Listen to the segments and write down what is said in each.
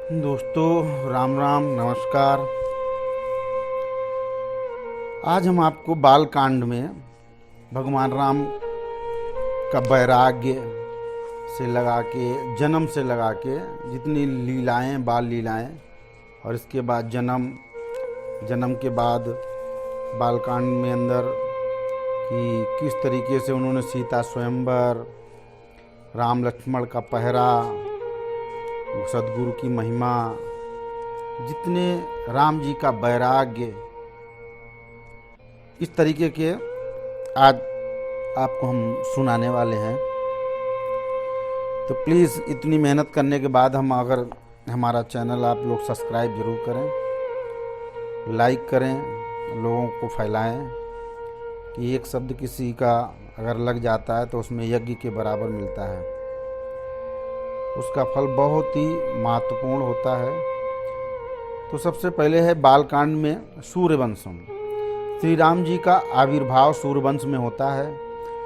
दोस्तों राम राम नमस्कार। आज हम आपको बाल कांड में भगवान राम का वैराग्य से लगा के जन्म से लगा के जितनी लीलाएं बाल लीलाएं और इसके बाद जन्म के बाद बाल कांड में अंदर कि किस तरीके से उन्होंने सीता स्वयंवर, राम लक्ष्मण का पहरा, सदगुरु की महिमा, जितने राम जी का वैराग्य, इस तरीके के आज आपको हम सुनाने वाले हैं। तो प्लीज़ इतनी मेहनत करने के बाद अगर हमारा चैनल आप लोग सब्सक्राइब ज़रूर करें, लाइक करें, लोगों को फैलाएं कि एक शब्द किसी का अगर लग जाता है तो उसमें यज्ञ के बराबर मिलता है, उसका फल बहुत ही महत्वपूर्ण होता है। तो सबसे पहले है बालकांड में सूर्यवंशम। श्री राम जी का आविर्भाव सूर्यवंश में होता है।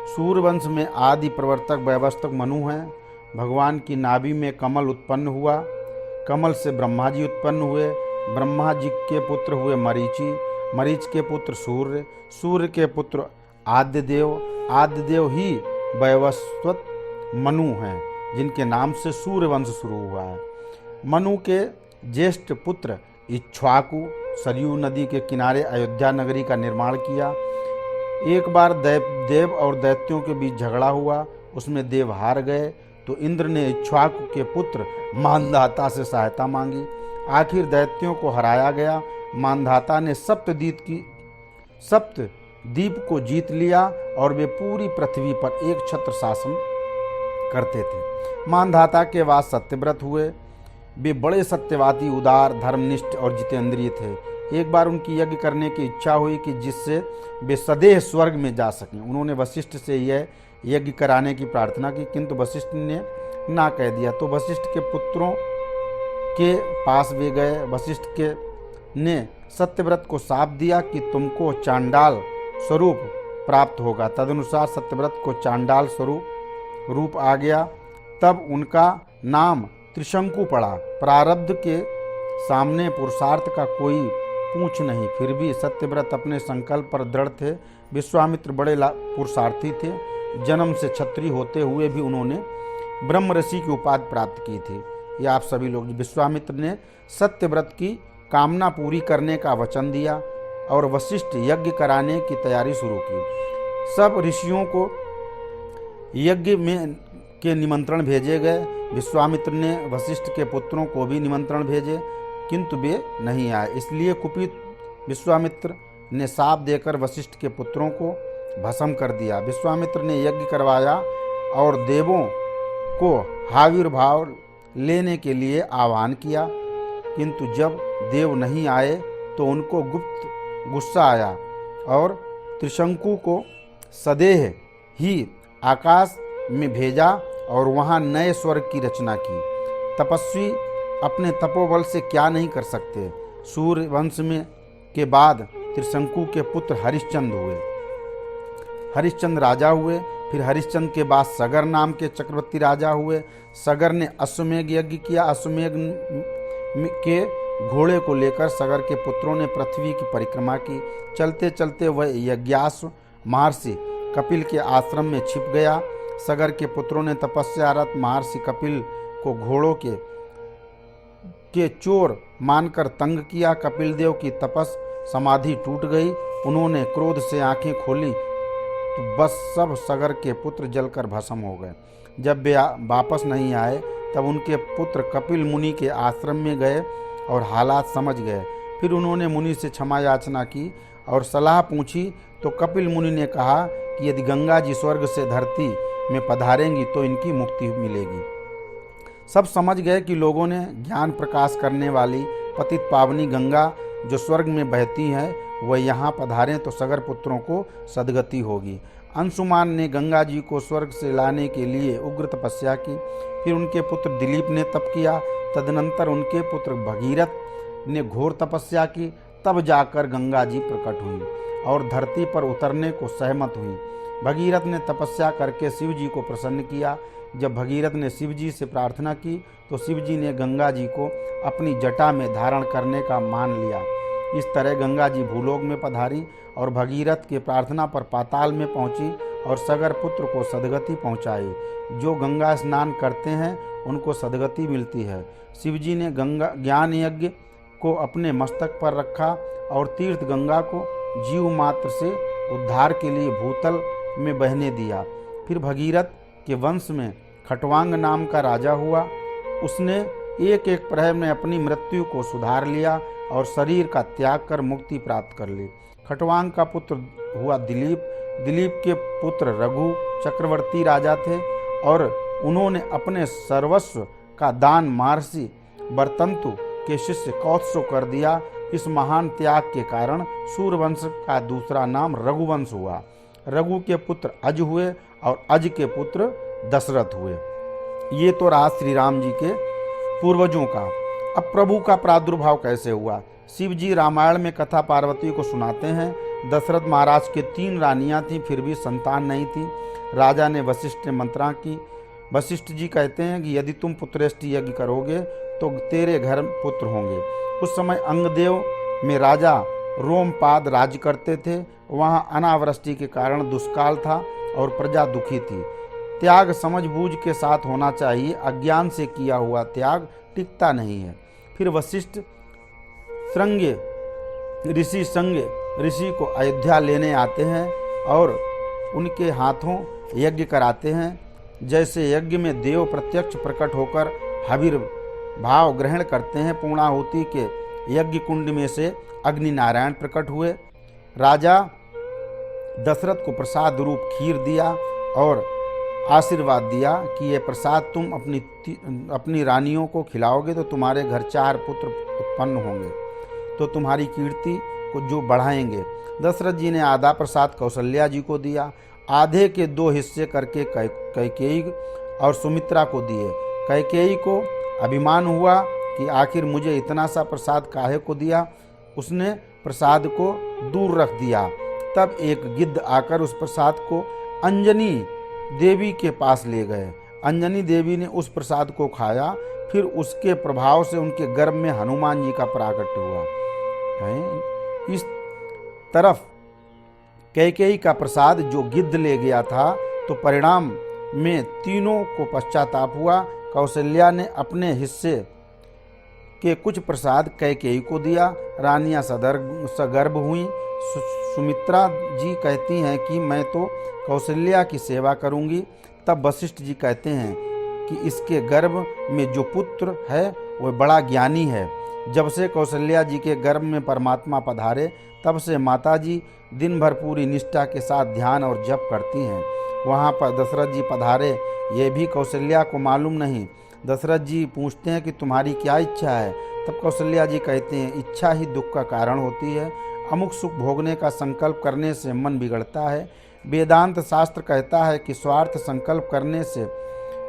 सूर्यवंश में आदि प्रवर्तक वैवस्वत मनु हैं। भगवान की नाभि में कमल उत्पन्न हुआ, कमल से ब्रह्मा जी उत्पन्न हुए, ब्रह्मा जी के पुत्र हुए मरीचि, मरीच के पुत्र सूर्य, सूर्य के पुत्र आदिदेव, आदिदेव ही वैवस्वत मनु हैं जिनके नाम से सूर्यवंश शुरू हुआ है। मनु के ज्येष्ठ पुत्र इक्ष्वाकु सरयू नदी के किनारे अयोध्या नगरी का निर्माण किया। एक बार देव और दैत्यों के बीच झगड़ा हुआ, उसमें देव हार गए तो इंद्र ने इक्ष्वाकु के पुत्र मानधाता से सहायता मांगी। आखिर दैत्यों को हराया गया। मानधाता ने सप्तद्वीप को जीत लिया और वे पूरी पृथ्वी पर एक छत्र शासन करते थे। मानधाता के बाद सत्यव्रत हुए। वे बड़े सत्यवादी, उदार, धर्मनिष्ठ और जितेंद्रिय थे। एक बार उनकी यज्ञ करने की इच्छा हुई कि जिससे वे सदैव स्वर्ग में जा सकें। उन्होंने वशिष्ठ से यह यज्ञ कराने की प्रार्थना की, किंतु वशिष्ठ ने ना कह दिया। तो वशिष्ठ के पुत्रों के पास वे गए। वशिष्ठ ने सत्यव्रत को शाप दिया कि तुमको चांडाल स्वरूप प्राप्त होगा। तदनुसार सत्यव्रत को चांडाल स्वरूप रूप आ गया। तब उनका नाम त्रिशंकु पड़ा। प्रारब्ध के सामने पुरुषार्थ का कोई पूछ नहीं, फिर भी सत्यव्रत अपने संकल्प पर दृढ़ थे। विश्वामित्र बड़े पुरुषार्थी थे। जन्म से क्षत्रिय होते हुए भी उन्होंने ब्रह्म ऋषि की उपाधि प्राप्त की थी। ये आप सभी लोग। विश्वामित्र ने सत्यव्रत की कामना पूरी करने का वचन दिया और वशिष्ठ यज्ञ कराने की तैयारी शुरू की। सब ऋषियों को यज्ञ में के निमंत्रण भेजे गए। विश्वामित्र ने वशिष्ठ के पुत्रों को भी निमंत्रण भेजे, किंतु वे नहीं आए। इसलिए कुपित विश्वामित्र ने शाप देकर वशिष्ठ के पुत्रों को भस्म कर दिया। विश्वामित्र ने यज्ञ करवाया और देवों को आविर्भाव लेने के लिए आह्वान किया, किंतु जब देव नहीं आए तो उनको गुप्त गुस्सा आया और त्रिशंकु को सदेह ही आकाश में भेजा और वहां नए स्वर्ग की रचना की। तपस्वी अपने तपोबल से क्या नहीं कर सकते। सूर्य वंश में के बाद त्रिशंकु के पुत्र हरिश्चंद्र हुए। हरिश्चंद्र राजा हुए। फिर हरिश्चंद्र के बाद सगर नाम के चक्रवर्ती राजा हुए। सगर ने अश्वमेघ यज्ञ किया। अश्वमेघ के घोड़े को लेकर सगर के पुत्रों ने पृथ्वी की परिक्रमा की। चलते चलते वह यज्ञाश्व महर्षि कपिल के आश्रम में छिप गया। सगर के पुत्रों ने तपस्यारत महर्षि कपिल को घोड़ों के चोर मानकर तंग किया। कपिल देव की तपस समाधि टूट गई। उन्होंने क्रोध से आंखें खोली तो बस सब सगर के पुत्र जलकर भस्म हो गए। जब वे वापस नहीं आए तब उनके पुत्र कपिल मुनि के आश्रम में गए और हालात समझ गए। फिर उन्होंने मुनि से क्षमा याचना की और सलाह पूछी तो कपिल मुनि ने कहा कि यदि गंगा जी स्वर्ग से धरती में पधारेंगी तो इनकी मुक्ति मिलेगी। सब समझ गए कि लोगों ने ज्ञान प्रकाश करने वाली पतित पावनी गंगा जो स्वर्ग में बहती हैं वह यहाँ पधारें तो सगर पुत्रों को सदगति होगी। अंशुमान ने गंगा जी को स्वर्ग से लाने के लिए उग्र तपस्या की। फिर उनके पुत्र दिलीप ने तप किया। तदनंतर उनके पुत्र भगीरथ ने घोर तपस्या की। तब जाकर गंगा जी प्रकट हुई और धरती पर उतरने को सहमत हुई। भगीरथ ने तपस्या करके शिव जी को प्रसन्न किया। जब भगीरथ ने शिव जी से प्रार्थना की तो शिव जी ने गंगा जी को अपनी जटा में धारण करने का मान लिया। इस तरह गंगा जी भूलोक में पधारी और भगीरथ के प्रार्थना पर पाताल में पहुंची और सगर पुत्र को सदगति पहुंचाई। जो गंगा स्नान करते हैं उनको सदगति मिलती है। शिवजी ने गंगा ज्ञान यज्ञ को अपने मस्तक पर रखा और तीर्थ गंगा को जीव मात्र से उद्धार के लिए भूतल में बहने दिया। फिर भगीरथ के वंश में खटवांग नाम का राजा हुआ। उसने एक एक प्रहर में अपनी मृत्यु को सुधार लिया और शरीर का त्याग कर मुक्ति प्राप्त कर ली। खटवांग का पुत्र हुआ दिलीप। दिलीप के पुत्र रघु चक्रवर्ती राजा थे और उन्होंने अपने सर्वस्व का दान महर्षि बरतंतु के शिष्य कौत्स को कर दिया। इस महान त्याग के कारण सूर्यवंश का दूसरा नाम रघुवंश हुआ। रघु के पुत्र अज हुए और अज के पुत्र दशरथ हुए। ये तो रहा श्री राम जी के पूर्वजों का। अब प्रभु का प्रादुर्भाव कैसे हुआ? शिव जी रामायण में कथा पार्वती को सुनाते हैं। दशरथ महाराज के 3 रानियां थीं, फिर भी संतान नहीं थी। राजा ने वशिष्ठ ने मंत्रणा की। वशिष्ठ जी कहते हैं कि यदि तुम पुत्रेष्ट यज्ञ करोगे तो तेरे घर पुत्र होंगे। उस समय अंगदेव में राजा रोमपाद राज करते थे। वहाँ अनावृष्टि के कारण दुष्काल था और प्रजा दुखी थी। त्याग समझबूझ के साथ होना चाहिए। अज्ञान से किया हुआ त्याग टिकता नहीं है। फिर वशिष्ठ श्रृंगे ऋषि को अयोध्या लेने आते हैं और उनके हाथों यज्ञ कराते हैं। जैसे यज्ञ में देव प्रत्यक्ष प्रकट होकर हविर भाव ग्रहण करते हैं। पूर्णाहुति के यज्ञ कुंड में से अग्नि नारायण प्रकट हुए। राजा दशरथ को प्रसाद रूप खीर दिया और आशीर्वाद दिया कि ये प्रसाद तुम अपनी रानियों को खिलाओगे तो तुम्हारे घर 4 पुत्र उत्पन्न होंगे, तो तुम्हारी कीर्ति को जो बढ़ाएंगे। दशरथ जी ने आधा प्रसाद कौशल्या जी को दिया। आधे के 2 हिस्से करके कैकेयी और सुमित्रा को दिए। कैकेयी को अभिमान हुआ कि आखिर मुझे इतना सा प्रसाद काहे को दिया। उसने प्रसाद को दूर रख दिया। तब एक गिद्ध आकर उस प्रसाद को अंजनी देवी के पास ले गए। अंजनी देवी ने उस प्रसाद को खाया। फिर उसके प्रभाव से उनके गर्भ में हनुमान जी का प्राकट्य हुआ है। इस तरफ कैकेयी का प्रसाद जो गिद्ध ले गया था, तो परिणाम में तीनों को पश्चाताप हुआ। कौशल्या ने अपने हिस्से के कुछ प्रसाद कैकेयी को दिया। रानियां सगर्भ हुईं। सुमित्रा जी कहती हैं कि मैं तो कौशल्या की सेवा करूंगी। तब वशिष्ठ जी कहते हैं कि इसके गर्भ में जो पुत्र है वह बड़ा ज्ञानी है। जब से कौशल्या जी के गर्भ में परमात्मा पधारे तब से माता जी दिन भर पूरी निष्ठा के साथ ध्यान और जप करती हैं। वहाँ पर दशरथ जी पधारे, ये भी कौशल्या को मालूम नहीं। दशरथ जी पूछते हैं कि तुम्हारी क्या इच्छा है? तब कौशल्या जी कहते हैं, इच्छा ही दुख का कारण होती है। अमुक सुख भोगने का संकल्प करने से मन बिगड़ता है। वेदांत शास्त्र कहता है कि स्वार्थ संकल्प करने से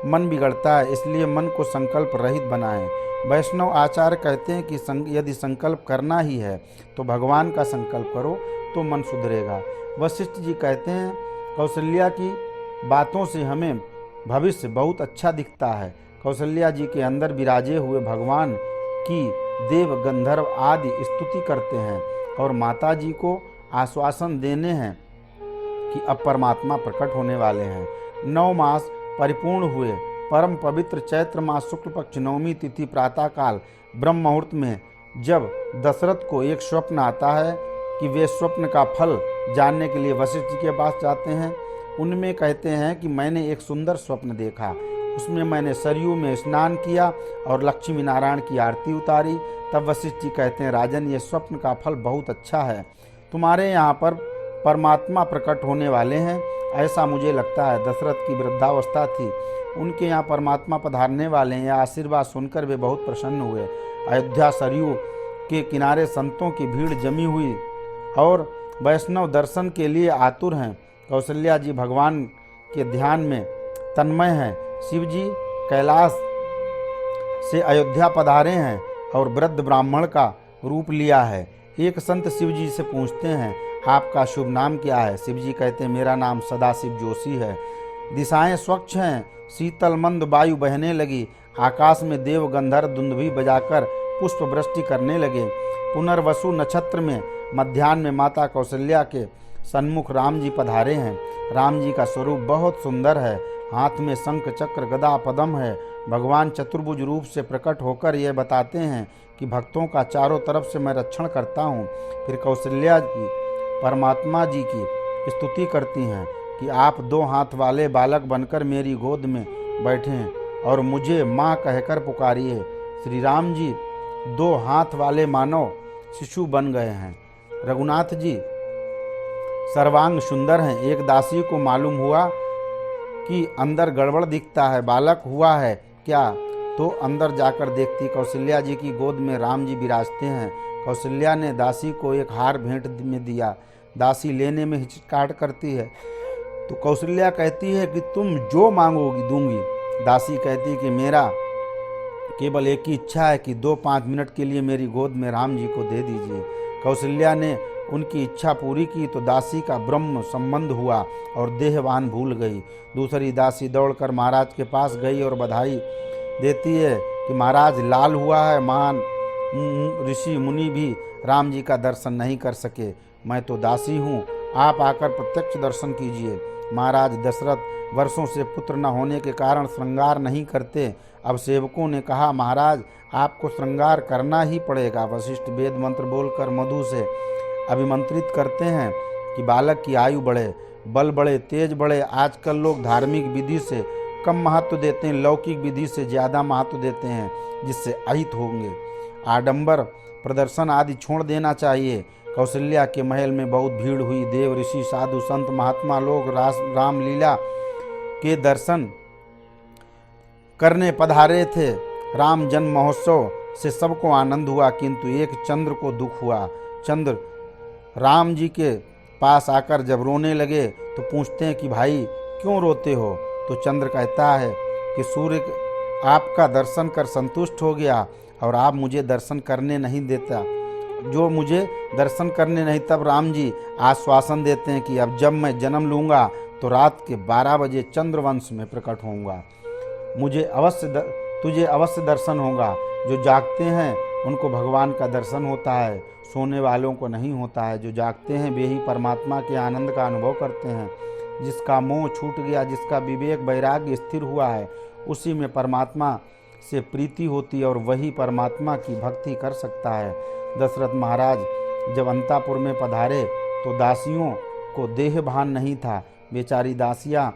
मन बिगड़ता है, इसलिए मन को संकल्प रहित बनाएं। वैष्णव आचार्य कहते हैं कि यदि संकल्प करना ही है तो भगवान का संकल्प करो तो मन सुधरेगा। वशिष्ठ जी कहते हैं, कौशल्या की बातों से हमें भविष्य बहुत अच्छा दिखता है। कौशल्या जी के अंदर विराजे हुए भगवान की देव गंधर्व आदि स्तुति करते हैं और माता जी को आश्वासन देने हैं कि अब परमात्मा प्रकट होने वाले हैं। 9 मास परिपूर्ण हुए। परम पवित्र चैत्र मास शुक्ल पक्ष 9वीं तिथि प्रातःकाल ब्रह्म मुहूर्त में जब दशरथ को एक स्वप्न आता है कि वे स्वप्न का फल जानने के लिए वशिष्ठ जी के पास जाते हैं। उनमें कहते हैं कि मैंने एक सुंदर स्वप्न देखा। उसमें मैंने सरयू में स्नान किया और लक्ष्मी नारायण की आरती उतारी। तब वशिष्ठ जी कहते हैं, राजन, ये स्वप्न का फल बहुत अच्छा है। तुम्हारे यहाँ पर परमात्मा प्रकट होने वाले हैं, ऐसा मुझे लगता है। दशरथ की वृद्धावस्था थी, उनके यहाँ परमात्मा पधारने वाले हैं। यह आशीर्वाद सुनकर वे बहुत प्रसन्न हुए। अयोध्या सरयू के किनारे संतों की भीड़ जमी हुई और वैष्णव दर्शन के लिए आतुर हैं। कौशल्या जी भगवान के ध्यान में तन्मय हैं। शिव जी कैलाश से अयोध्या पधारे हैं और वृद्ध ब्राह्मण का रूप लिया है। एक संत शिव जी से पूछते हैं, आपका शुभ नाम क्या है? शिव जी कहते हैं मेरा नाम सदाशिव जोशी है। दिशाएं स्वच्छ हैं, शीतल मंद वायु बहने लगी, आकाश में देव गंधर्व दुंदुभी बजाकर पुष्प वृष्टि करने लगे। पुनर्वसु नक्षत्र में मध्याह्न में माता कौशल्या के सन्मुख राम जी पधारे हैं। राम जी का स्वरूप बहुत सुंदर है, हाथ में शंख चक्र गदा पद्म है। भगवान चतुर्भुज रूप से प्रकट होकर यह बताते हैं कि भक्तों का चारों तरफ से मैं रक्षण करता हूँ। फिर कौशल्या जी परमात्मा जी की स्तुति करती हैं कि आप 2 हाथ वाले बालक बनकर मेरी गोद में बैठे हैं और मुझे माँ कहकर पुकारिए। श्री राम जी 2 हाथ वाले मानव शिशु बन गए हैं। रघुनाथ जी सर्वांग सुंदर हैं। एक दासी को मालूम हुआ कि अंदर गड़बड़ दिखता है, बालक हुआ है क्या? तो अंदर जाकर देखती, कौशल्या जी की गोद में राम जी विराजते हैं। कौशल्या ने दासी को एक हार भेंट में दिया। दासी लेने में हिचकिचाहट करती है तो कौशल्या कहती है कि तुम जो मांगोगी दूंगी। दासी कहती कि मेरा केवल एक ही इच्छा है कि 2-5 मिनट के लिए मेरी गोद में राम जी को दे दीजिए। कौशल्या ने उनकी इच्छा पूरी की तो दासी का ब्रह्म संबंध हुआ और देहवान भूल गई। दूसरी दासी दौड़कर महाराज के पास गई और बधाई देती है कि महाराज लाल हुआ है। महान ऋषि मुनि भी राम जी का दर्शन नहीं कर सके। मैं तो दासी हूँ, आप आकर प्रत्यक्ष दर्शन कीजिए। महाराज दशरथ वर्षों से पुत्र न होने के कारण श्रृंगार नहीं करते। अब सेवकों ने कहा महाराज आपको श्रृंगार करना ही पड़ेगा। वशिष्ठ वेद मंत्र बोलकर मधु से अभिमंत्रित करते हैं कि बालक की आयु बढ़े, बल बढ़े, तेज बढ़े। आजकल लोग धार्मिक विधि से कम महत्व देते हैं, लौकिक विधि से ज़्यादा महत्व देते हैं, जिससे अहित होंगे। आडंबर प्रदर्शन आदि छोड़ देना चाहिए। कौशल्या के महल में बहुत भीड़ हुई। देव ऋषि साधु संत महात्मा लोग रामलीला के दर्शन करने पधारे थे। राम जन्म महोत्सव से सबको आनंद हुआ, किंतु एक चंद्र को दुख हुआ। चंद्र राम जी के पास आकर जब रोने लगे तो पूछते हैं कि भाई क्यों रोते हो? तो चंद्र कहता है कि सूर्य आपका दर्शन कर संतुष्ट हो गया और आप मुझे दर्शन करने नहीं देता। जो मुझे दर्शन करने नहीं, तब राम जी आश्वासन देते हैं कि अब जब मैं जन्म लूँगा तो रात के 12 बजे चंद्रवंश में प्रकट होऊंगा। तुझे अवश्य दर्शन होगा। जो जागते हैं उनको भगवान का दर्शन होता है, सोने वालों को नहीं होता है। जो जागते हैं वे ही परमात्मा के आनंद का अनुभव करते हैं। जिसका मोह छूट गया, जिसका विवेक वैराग्य स्थिर हुआ है, उसी में परमात्मा से प्रीति होती है और वही परमात्मा की भक्ति कर सकता है। दशरथ महाराज जब अंतापुर में पधारे तो दासियों को देह भान नहीं था। बेचारी दासियां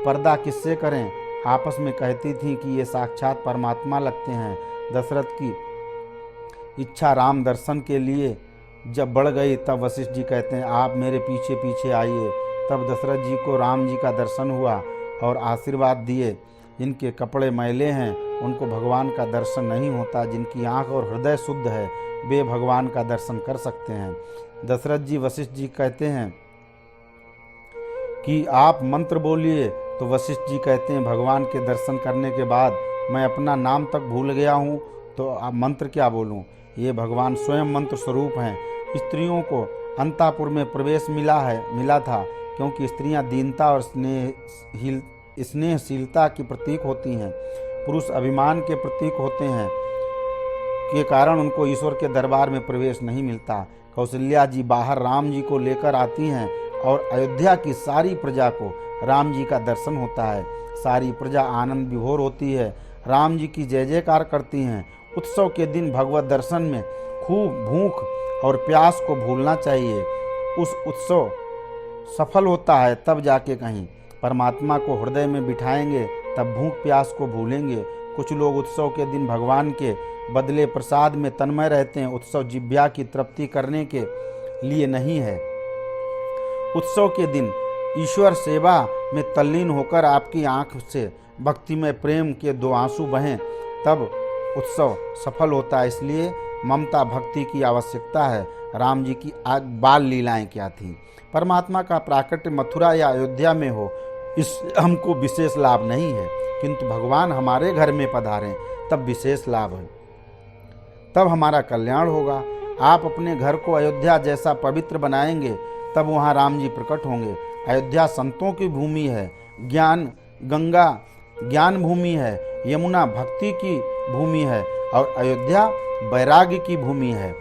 पर्दा किससे करें, आपस में कहती थीं कि ये साक्षात परमात्मा लगते हैं। दशरथ की इच्छा राम दर्शन के लिए जब बढ़ गई तब वशिष्ठ जी कहते हैं आप मेरे पीछे पीछे आइए। तब दशरथ जी को राम जी का दर्शन हुआ और आशीर्वाद दिए। जिनके कपड़े मैले हैं उनको भगवान का दर्शन नहीं होता। जिनकी आँख और हृदय शुद्ध है वे भगवान का दर्शन कर सकते हैं। दशरथ जी वशिष्ठ जी कहते हैं कि आप मंत्र बोलिए। तो वशिष्ठ जी कहते हैं भगवान के दर्शन करने के बाद मैं अपना नाम तक भूल गया हूँ, तो आप मंत्र क्या बोलूँ? ये भगवान स्वयं मंत्र स्वरूप हैं। स्त्रियों को अंतापुर में प्रवेश मिला था क्योंकि स्त्रियां दीनता और स्नेहशीलता की प्रतीक होती हैं। पुरुष अभिमान के प्रतीक होते हैं के कारण उनको ईश्वर के दरबार में प्रवेश नहीं मिलता। कौशल्या जी बाहर राम जी को लेकर आती हैं और अयोध्या की सारी प्रजा को राम जी का दर्शन होता है। सारी प्रजा आनंद विभोर होती है, राम जी की जय जयकार करती हैं। उत्सव के दिन भगवत दर्शन में खूब भूख और प्यास को भूलना चाहिए। उस उत्सव सफल होता है तब जाके कहीं परमात्मा को हृदय में बिठाएंगे, तब भूख प्यास को भूलेंगे। कुछ लोग उत्सव के दिन भगवान के बदले प्रसाद में तन्मय रहते हैं। उत्सव जिह्वा की तृप्ति करने के लिए नहीं है। उत्सव के दिन ईश्वर सेवा में तल्लीन होकर आपकी आंख से भक्तिमय प्रेम के 2 आंसू बहें, तब उत्सव सफल होता है। इसलिए ममता भक्ति की आवश्यकता है। राम जी की आज बाल लीलाएं क्या थीं। परमात्मा का प्राकट्य मथुरा या अयोध्या में हो, इस हमको विशेष लाभ नहीं है, किंतु भगवान हमारे घर में पधारें तब विशेष लाभ है, तब हमारा कल्याण होगा। आप अपने घर को अयोध्या जैसा पवित्र बनाएंगे तब वहाँ राम जी प्रकट होंगे। अयोध्या संतों की भूमि है, गंगा ज्ञान भूमि है, यमुना भक्ति की भूमि है और अयोध्या वैराग्य की भूमि है।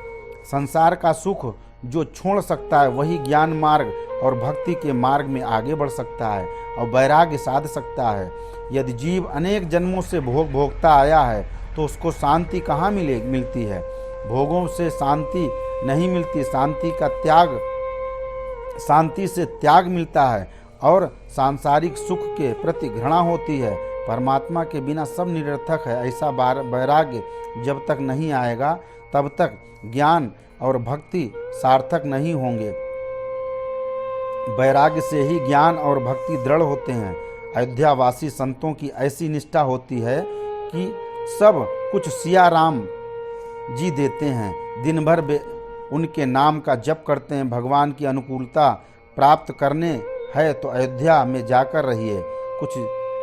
संसार का सुख जो छोड़ सकता है वही ज्ञान मार्ग और भक्ति के मार्ग में आगे बढ़ सकता है और वैराग्य साध सकता है। यदि जीव अनेक जन्मों से भोगता आया है तो उसको शांति कहाँ मिलती है? भोगों से शांति नहीं मिलती। शांति से त्याग मिलता है और सांसारिक सुख के प्रति घृणा होती है। परमात्मा के बिना सब निरर्थक है। ऐसा वैराग्य जब तक नहीं आएगा तब तक ज्ञान और भक्ति सार्थक नहीं होंगे। वैराग्य से ही ज्ञान और भक्ति दृढ़ होते हैं। अयोध्यावासी संतों की ऐसी निष्ठा होती है कि सब कुछ सिया राम जी देते हैं। दिन भर उनके नाम का जप करते हैं। भगवान की अनुकूलता प्राप्त करने है तो अयोध्या में जाकर रहिए।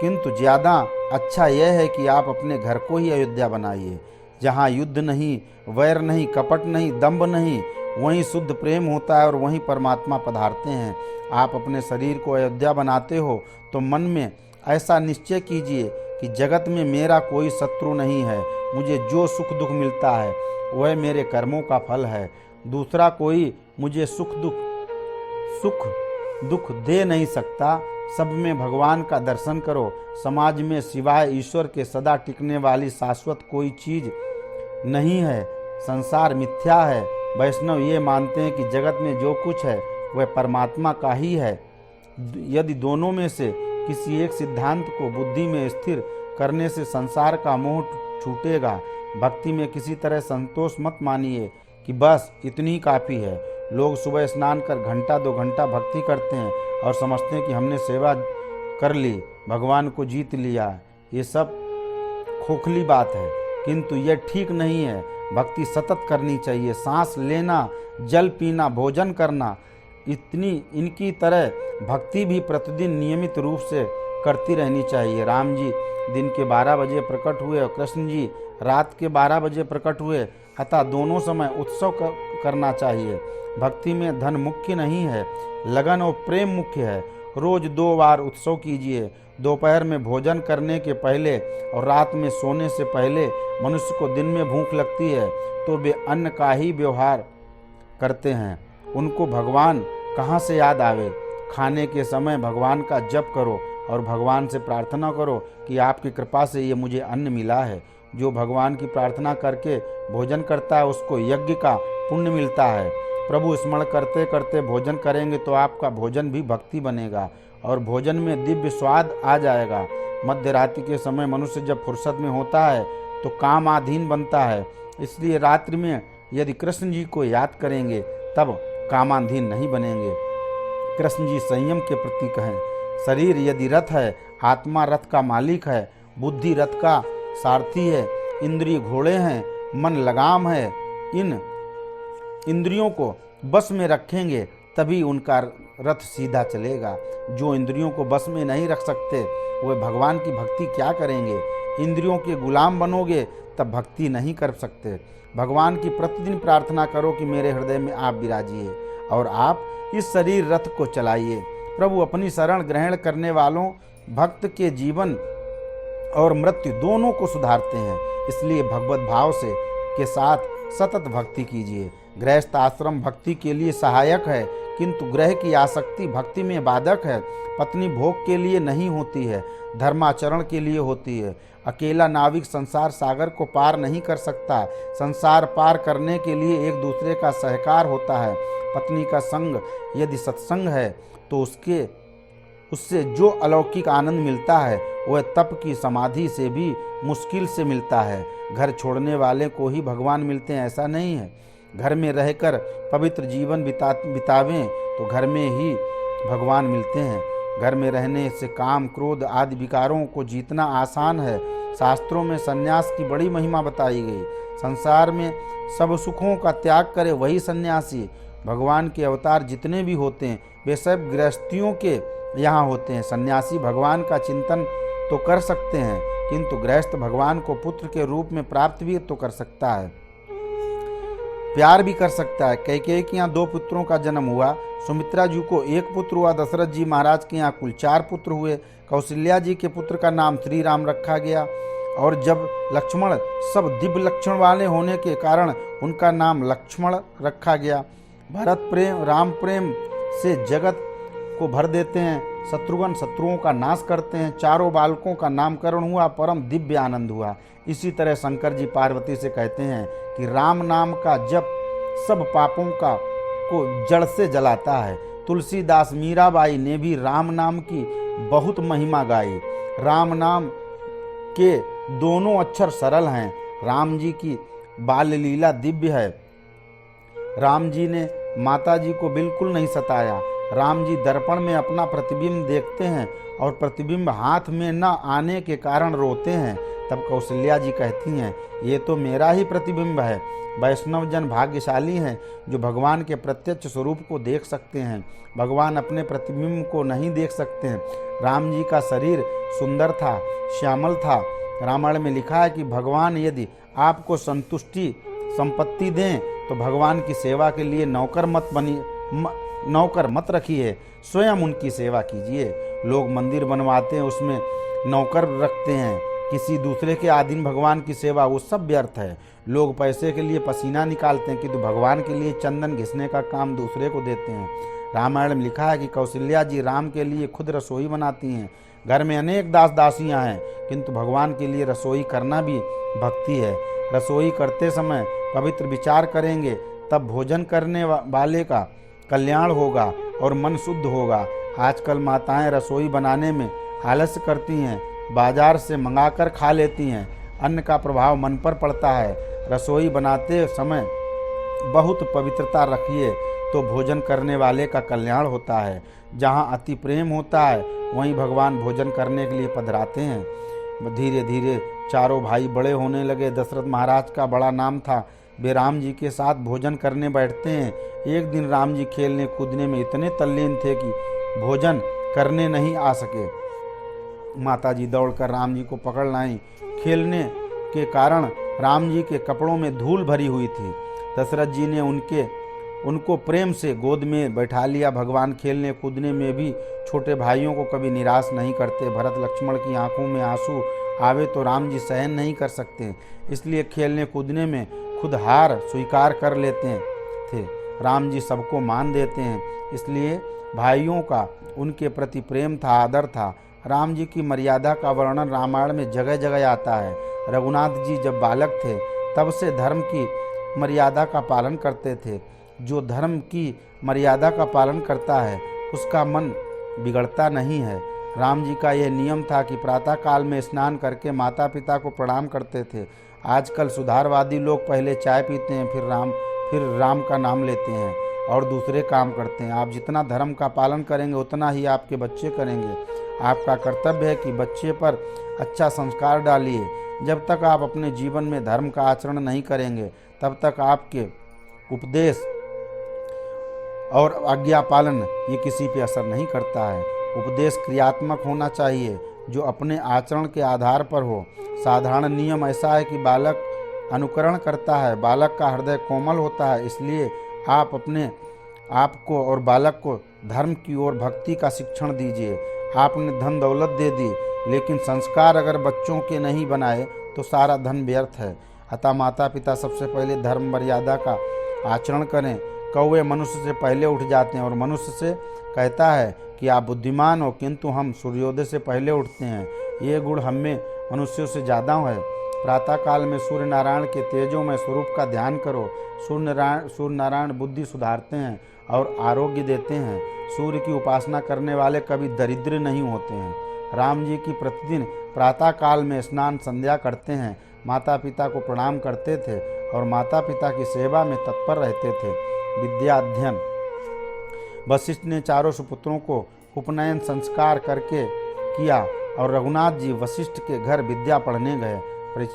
किंतु ज़्यादा अच्छा यह है कि आप अपने घर को ही अयोध्या बनाइए, जहाँ युद्ध नहीं, वैर नहीं, कपट नहीं, दंभ नहीं, वहीं शुद्ध प्रेम होता है और वहीं परमात्मा पधारते हैं। आप अपने शरीर को अयोध्या बनाते हो तो मन में ऐसा निश्चय कीजिए कि जगत में मेरा कोई शत्रु नहीं है। मुझे जो सुख दुख मिलता है वह मेरे कर्मों का फल है। दूसरा कोई मुझे सुख दुख दे नहीं सकता। सब में भगवान का दर्शन करो। समाज में सिवाय ईश्वर के सदा टिकने वाली शाश्वत कोई चीज नहीं है। संसार मिथ्या है। वैष्णव ये मानते हैं कि जगत में जो कुछ है वह परमात्मा का ही है। यदि दोनों में से किसी एक सिद्धांत को बुद्धि में स्थिर करने से संसार का मोह छूटेगा। भक्ति में किसी तरह संतोष मत मानिए कि बस इतनी काफ़ी है। लोग सुबह स्नान कर घंटा 2 घंटा भक्ति करते हैं और समझते हैं कि हमने सेवा कर ली, भगवान को जीत लिया। ये सब खोखली बात है, किंतु यह ठीक नहीं है। भक्ति सतत करनी चाहिए। सांस लेना, जल पीना, भोजन करना, इनकी तरह भक्ति भी प्रतिदिन नियमित रूप से करती रहनी चाहिए। राम जी दिन के 12 बजे प्रकट हुए और कृष्ण जी रात के 12 बजे प्रकट हुए, अतः दोनों समय उत्सव करना चाहिए। भक्ति में धन मुख्य नहीं है, लगन और प्रेम मुख्य है। रोज 2 बार उत्सव कीजिए। दोपहर में भोजन करने के पहले और रात में सोने से पहले मनुष्य को दिन में भूख लगती है तो वे अन्न का ही व्यवहार करते हैं। उनको भगवान कहाँ से याद आवे? खाने के समय भगवान का जप करो और भगवान से प्रार्थना करो कि आपकी कृपा से ये मुझे अन्न मिला है। जो भगवान की प्रार्थना करके भोजन करता है उसको यज्ञ का पुण्य मिलता है। प्रभु स्मरण करते करते भोजन करेंगे तो आपका भोजन भी भक्ति बनेगा और भोजन में दिव्य स्वाद आ जाएगा। मध्य रात्रि के समय मनुष्य जब फुर्सत में होता है तो कामाधीन बनता है। इसलिए रात्रि में यदि कृष्ण जी को याद करेंगे तब कामाधीन नहीं बनेंगे। कृष्ण जी संयम के प्रतीक हैं। शरीर यदि रथ है, आत्मा रथ का मालिक है, बुद्धि रथ का सारथी है, इंद्रिय घोड़े हैं, मन लगाम है। इन इंद्रियों को बस में रखेंगे तभी उनका रथ सीधा चलेगा। जो इंद्रियों को बस में नहीं रख सकते वे भगवान की भक्ति क्या करेंगे? इंद्रियों के गुलाम बनोगे तब भक्ति नहीं कर सकते। भगवान की प्रतिदिन प्रार्थना करो कि मेरे हृदय में आप विराजिए और आप इस शरीर रथ को चलाइए। प्रभु अपनी शरण ग्रहण करने वालों भक्त के जीवन और मृत्यु दोनों को सुधारते हैं। इसलिए भगवत भाव के साथ सतत भक्ति कीजिए। गृहस्थ आश्रम भक्ति के लिए सहायक है, किंतु ग्रह की आसक्ति भक्ति में बाधक है। पत्नी भोग के लिए नहीं होती है, धर्माचरण के लिए होती है। अकेला नाविक संसार सागर को पार नहीं कर सकता। संसार पार करने के लिए एक दूसरे का सहकार होता है। पत्नी का संग यदि सत्संग है तो उससे जो अलौकिक आनंद मिलता है वह तप की समाधि से भी मुश्किल से मिलता है। घर छोड़ने वाले को ही भगवान मिलते हैं ऐसा नहीं है। घर में रहकर पवित्र जीवन बितावें तो घर में ही भगवान मिलते हैं। घर में रहने से काम, क्रोध आदि विकारों को जीतना आसान है। शास्त्रों में संन्यास की बड़ी महिमा बताई गई। संसार में सब सुखों का त्याग करे वही सन्यासी। भगवान के अवतार जितने भी होते हैं वे सब गृहस्थियों के यहाँ होते हैं। सन्यासी भगवान का चिंतन तो कर सकते हैं, किंतु गृहस्थ भगवान को पुत्र के रूप में प्राप्त भी तो कर सकता है। प्यार भी कर सकता है। कैकेयी के यहाँ 2 पुत्रों का जन्म हुआ। सुमित्रा जी को 1 पुत्र हुआ। दशरथ जी महाराज के यहाँ कुल 4 पुत्र हुए। कौशल्या जी के पुत्र का नाम श्री राम रखा गया। और जब लक्ष्मण सब दिव्य लक्षण वाले होने के कारण उनका नाम लक्ष्मण रखा गया। भरत प्रेम राम प्रेम से जगत को भर देते हैं। शत्रुघ्न शत्रुओं का नाश करते हैं। चारों बालकों का नामकरण हुआ। परम दिव्य आनंद हुआ। इसी तरह शंकर जी पार्वती से कहते हैं कि राम नाम का जप सब पापों को जड़ से जलाता है। तुलसीदास मीराबाई ने भी राम नाम की बहुत महिमा गाई। राम नाम के दोनों अक्षर सरल हैं। राम जी की बाल लीला दिव्य है। राम जी ने माता जी को बिल्कुल नहीं सताया। राम जी दर्पण में अपना प्रतिबिंब देखते हैं और प्रतिबिंब हाथ में न आने के कारण रोते हैं। तब कौशल्या जी कहती हैं, ये तो मेरा ही प्रतिबिंब है। वैष्णव जन भाग्यशाली हैं जो भगवान के प्रत्यक्ष स्वरूप को देख सकते हैं। भगवान अपने प्रतिबिंब को नहीं देख सकते हैं। राम जी का शरीर सुंदर था, श्यामल था। रामायण में लिखा है कि भगवान यदि आपको संतुष्टि संपत्ति दें तो भगवान की सेवा के लिए नौकर मत रखिए, स्वयं उनकी सेवा कीजिए। लोग मंदिर बनवाते हैं, उसमें नौकर रखते हैं, किसी दूसरे के अधीन भगवान की सेवा, वो सब व्यर्थ है। लोग पैसे के लिए पसीना निकालते हैं किंतु भगवान के लिए चंदन घिसने का काम दूसरे को देते हैं। रामायण में लिखा है कि कौशल्या जी राम के लिए खुद रसोई बनाती हैं। घर में अनेक दास दासियां हैं किंतु भगवान के लिए रसोई करना भी भक्ति है। रसोई करते समय पवित्र विचार करेंगे तब भोजन करने वाले का कल्याण होगा और मन शुद्ध होगा। आजकल माताएं रसोई बनाने में आलस्य करती हैं, बाजार से मंगाकर खा लेती हैं। अन्न का प्रभाव मन पर पड़ता है। रसोई बनाते समय बहुत पवित्रता रखिए तो भोजन करने वाले का कल्याण होता है। जहाँ अति प्रेम होता है वहीं भगवान भोजन करने के लिए पधराते हैं। धीरे धीरे चारों भाई बड़े होने लगे। दशरथ महाराज का बड़ा नाम था। वे राम जी के साथ भोजन करने बैठते हैं। एक दिन राम जी खेलने कूदने में इतने तल्लीन थे कि भोजन करने नहीं आ सके। माता जी दौड़कर राम जी को पकड़ लाई। खेलने के कारण राम जी के कपड़ों में धूल भरी हुई थी। दशरथ जी ने उनको प्रेम से गोद में बैठा लिया। भगवान खेलने कूदने में भी छोटे भाइयों को कभी निराश नहीं करते। भरत लक्ष्मण की आंखों में आंसू आवे तो राम जी सहन नहीं कर सकते, इसलिए खेलने कूदने में खुद हार स्वीकार कर लेते थे। राम जी सबको मान देते हैं, इसलिए भाइयों का उनके प्रति प्रेम था, आदर था। राम जी की मर्यादा का वर्णन रामायण में जगह जगह आता है। रघुनाथ जी जब बालक थे तब से धर्म की मर्यादा का पालन करते थे। जो धर्म की मर्यादा का पालन करता है उसका मन बिगड़ता नहीं है। राम जी का यह नियम था कि प्रातः काल में स्नान करके माता पिता को प्रणाम करते थे। आजकल सुधारवादी लोग पहले चाय पीते हैं फिर राम का नाम लेते हैं और दूसरे काम करते हैं। आप जितना धर्म का पालन करेंगे उतना ही आपके बच्चे करेंगे। आपका कर्तव्य है कि बच्चे पर अच्छा संस्कार डालिए। जब तक आप अपने जीवन में धर्म का आचरण नहीं करेंगे तब तक आपके उपदेश और आज्ञा पालन ये किसी पे असर नहीं करता है। उपदेश क्रियात्मक होना चाहिए जो अपने आचरण के आधार पर हो। साधारण नियम ऐसा है कि बालक अनुकरण करता है। बालक का हृदय कोमल होता है, इसलिए आप अपने आप को और बालक को धर्म की ओर भक्ति का शिक्षण दीजिए। आपने धन दौलत दे दी लेकिन संस्कार अगर बच्चों के नहीं बनाए तो सारा धन व्यर्थ है। अतः माता पिता सबसे पहले धर्म मर्यादा का आचरण करें। कौवे मनुष्य से पहले उठ जाते हैं और मनुष्य से कहता है कि आप बुद्धिमान हो, किंतु हम सूर्योदय से पहले उठते हैं। ये गुण हम में मनुष्यों से ज़्यादा है। प्रातः काल में सूर्य नारायण के तेजोमय स्वरूप का ध्यान करो। सूर्य नारायण बुद्धि सुधारते हैं और आरोग्य देते हैं। सूर्य की उपासना करने वाले कभी दरिद्र नहीं होते हैं। राम जी की प्रतिदिन प्रातः काल में स्नान संध्या करते हैं, माता पिता को प्रणाम करते थे और माता पिता की सेवा में तत्पर रहते थे। विद्या अध्ययन। वशिष्ठ ने चारों सुपुत्रों को उपनयन संस्कार करके किया और रघुनाथ जी वशिष्ठ के घर विद्या पढ़ने गए।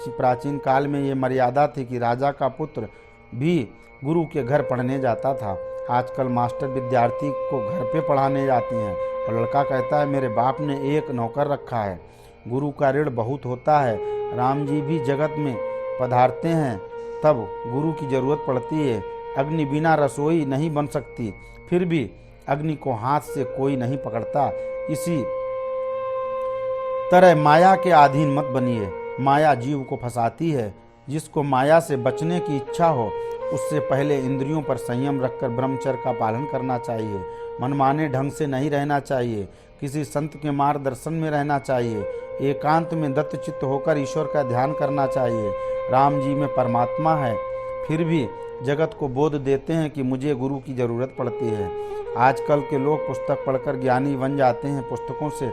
प्राचीन काल में ये मर्यादा थी कि राजा का पुत्र भी गुरु के घर पढ़ने जाता था। आजकल मास्टर विद्यार्थी को घर पे पढ़ाने जाते हैं और लड़का कहता है मेरे बाप ने एक नौकर रखा है। गुरु का ऋण बहुत होता है। राम जी भी जगत में पधारते हैं तब गुरु की जरूरत पड़ती है। अग्नि बिना रसोई नहीं बन सकती, फिर भी अग्नि को हाथ से कोई नहीं पकड़ता। इसी तरह माया के अधीन मत बनिए। माया जीव को फंसाती है। जिसको माया से बचने की इच्छा हो उससे पहले इंद्रियों पर संयम रखकर ब्रह्मचर्य का पालन करना चाहिए। मनमाने ढंग से नहीं रहना चाहिए। किसी संत के मार्गदर्शन में रहना चाहिए। एकांत में दत्तचित्त होकर ईश्वर का ध्यान करना चाहिए। राम जी में परमात्मा है, फिर भी जगत को बोध देते हैं कि मुझे गुरु की जरूरत पड़ती है। आजकल के लोग पुस्तक पढ़कर ज्ञानी बन जाते हैं। पुस्तकों से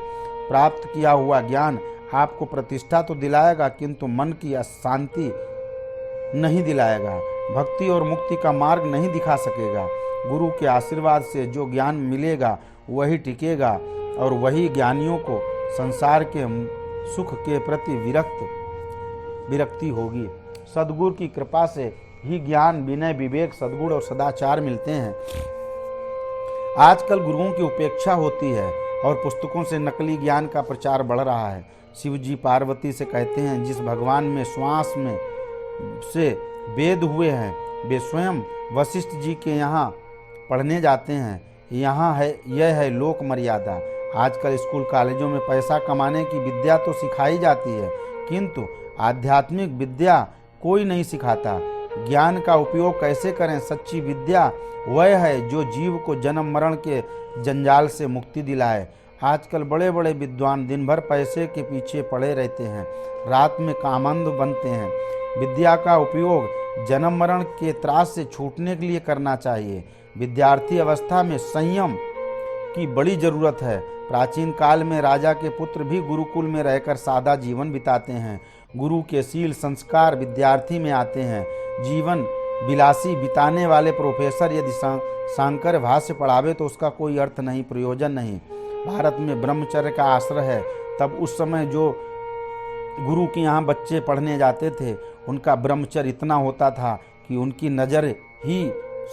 प्राप्त किया हुआ ज्ञान आपको प्रतिष्ठा तो दिलाएगा, किंतु मन की अशांति नहीं दिलाएगा। भक्ति और मुक्ति का मार्ग नहीं दिखा सकेगा। गुरु के आशीर्वाद से जो ज्ञान मिलेगा वही टिकेगा और वही ज्ञानियों को संसार के सुख के प्रति विरक्ति होगी। सद्गुरु की कृपा से ही ज्ञान, विनय, विवेक, सद्गुण और सदाचार मिलते हैं। आजकल गुरुओं की उपेक्षा होती है और पुस्तकों से नकली ज्ञान का प्रचार बढ़ रहा है। शिव जी पार्वती से कहते हैं, जिस भगवान में श्वास में से वेद हुए हैं वे स्वयं वशिष्ठ जी के यहाँ पढ़ने जाते हैं। यह है लोक मर्यादा। आजकल स्कूल कॉलेजों में पैसा कमाने की विद्या तो सिखाई जाती है, किंतु आध्यात्मिक विद्या कोई नहीं सिखाता। ज्ञान का उपयोग कैसे करें, सच्ची विद्या वह है जो जीव को जन्म मरण के जंजाल से मुक्ति दिलाए। आजकल बड़े बड़े विद्वान दिन भर पैसे के पीछे पड़े रहते हैं, रात में कामंद बनते हैं। विद्या का उपयोग जन्म मरण के त्रास से छूटने के लिए करना चाहिए। विद्यार्थी अवस्था में संयम की बड़ी जरूरत है। प्राचीन काल में राजा के पुत्र भी गुरुकुल में रहकर सादा जीवन बिताते हैं। गुरु के शील संस्कार विद्यार्थी में आते हैं। जीवन विलासी बिताने वाले प्रोफेसर यदि सांकर भाष्य पढ़ावे तो उसका कोई अर्थ नहीं, प्रयोजन नहीं। भारत में ब्रह्मचर्य का आश्रय है। तब उस समय जो गुरु के यहाँ बच्चे पढ़ने जाते थे उनका ब्रह्मचर्य इतना होता था कि उनकी नज़र ही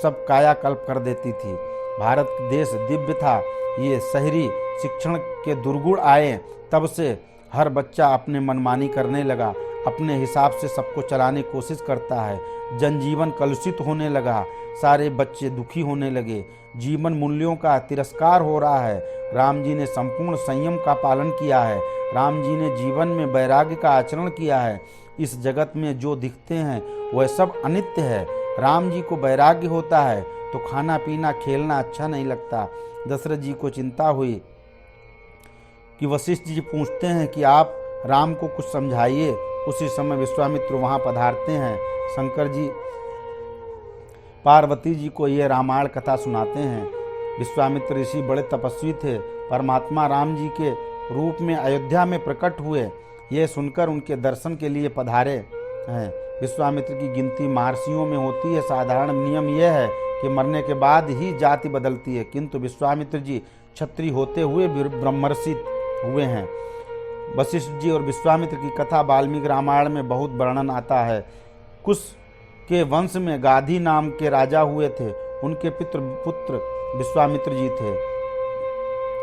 सब कायाकल्प कर देती थी। भारत देश दिव्य था। ये शहरी शिक्षण के दुर्गुण आए तब से हर बच्चा अपने मनमानी करने लगा, अपने हिसाब से सबको चलाने की कोशिश करता है। जनजीवन कलुषित होने लगा, सारे बच्चे दुखी होने लगे, जीवन मूल्यों का तिरस्कार हो रहा है। राम जी ने संपूर्ण संयम का पालन किया है। राम जी ने जीवन में वैराग्य का आचरण किया है। इस जगत में जो दिखते हैं वह सब अनित्य है। राम जी को वैराग्य होता है तो खाना पीना खेलना अच्छा नहीं लगता। दशरथ जी को चिंता हुई कि वशिष्ठ जी पूछते हैं कि आप राम को कुछ समझाइए। उसी समय विश्वामित्र वहां पधारते हैं। शंकर जी पार्वती जी को ये रामायण कथा सुनाते हैं। विश्वामित्र ऋषि बड़े तपस्वी थे। परमात्मा राम जी के रूप में अयोध्या में प्रकट हुए। ये सुनकर उनके दर्शन के लिए पधारे हैं। विश्वामित्र की गिनती महर्षियों में होती है। साधारण नियम यह है कि मरने के बाद ही जाति बदलती है, किंतु विश्वामित्र जी क्षत्रिय होते हुए ब्रह्मर्षि हुए हैं। वशिष्ठ जी और विश्वामित्र की कथा वाल्मीकि रामायण में बहुत वर्णन आता है। कुश के वंश में गाधी नाम के राजा हुए थे। उनके पुत्र विश्वामित्र जी थे।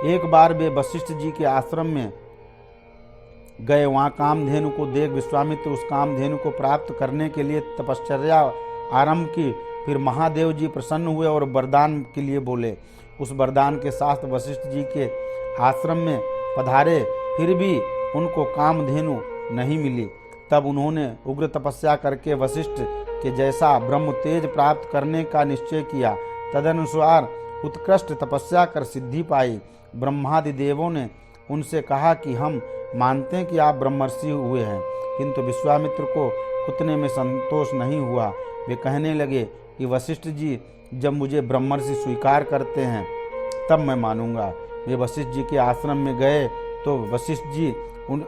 एक बार वे वशिष्ठ जी के आश्रम में गए। वहाँ कामधेनु को देख विश्वामित्र उस कामधेनु को प्राप्त करने के लिए तपश्चर्या आरंभ की। फिर महादेव जी प्रसन्न हुए और वरदान के लिए बोले। उस वरदान के साथ वशिष्ठ जी के आश्रम में पधारे, फिर भी उनको कामधेनु नहीं मिली। तब उन्होंने उग्र तपस्या करके वशिष्ठ के जैसा ब्रह्म तेज प्राप्त करने का निश्चय किया। तदनुसार उत्कृष्ट तपस्या कर सिद्धि पाई। ब्रह्मादि देवों ने उनसे कहा कि हम मानते हैं कि आप ब्रह्मर्षि हुए हैं, किंतु विश्वामित्र को उतने में संतोष नहीं हुआ। वे कहने लगे कि वशिष्ठ जी जब मुझे ब्रह्मर्षि स्वीकार करते हैं तब मैं मानूंगा। वे वशिष्ठ जी के आश्रम में गए तो वशिष्ठ जी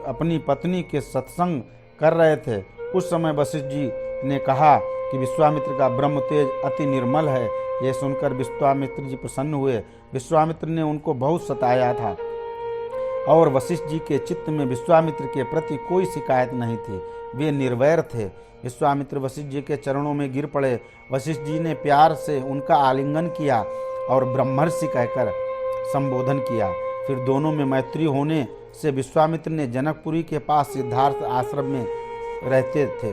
अपनी पत्नी के सत्संग कर रहे थे। उस समय वशिष्ठ जी ने कहा कि विश्वामित्र का ब्रह्म तेज अति निर्मल है। यह सुनकर विश्वामित्र जी प्रसन्न हुए। विश्वामित्र ने उनको बहुत सताया था और वशिष्ठ जी के चित्त में विश्वामित्र के प्रति कोई शिकायत नहीं थी। वे निर्वैर थे। विश्वामित्र वशिष्ठ जी के चरणों में गिर पड़े। वशिष्ठ जी ने प्यार से उनका आलिंगन किया और ब्रह्मर्षि कहकर संबोधन किया। फिर दोनों में मैत्री होने से विश्वामित्र ने जनकपुरी के पास सिद्धार्थ आश्रम में रहते थे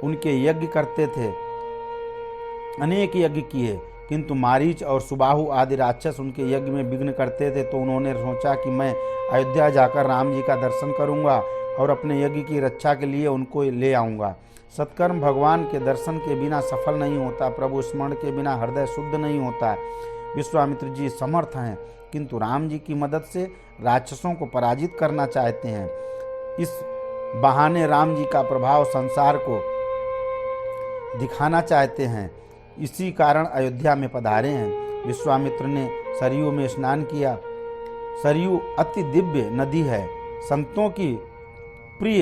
उनके यज्ञ करते थे। अनेक यज्ञ किए, किंतु मारीच और सुबाहु आदि राक्षस उनके यज्ञ में विघ्न करते थे। तो उन्होंने सोचा कि मैं अयोध्या जाकर राम जी का दर्शन करूंगा और अपने यज्ञ की रक्षा के लिए उनको ले आऊंगा। सत्कर्म भगवान के दर्शन के बिना सफल नहीं होता, प्रभु स्मरण के बिना हृदय शुद्ध नहीं होता। विश्वामित्र जी समर्थ हैं, किंतु राम जी की मदद से राक्षसों को पराजित करना चाहते हैं। इस बहाने राम जी का प्रभाव संसार को दिखाना चाहते हैं, इसी कारण अयोध्या में पधारे हैं। विश्वामित्र ने सरयू में स्नान किया। सरयू अति दिव्य नदी है, संतों की प्रिय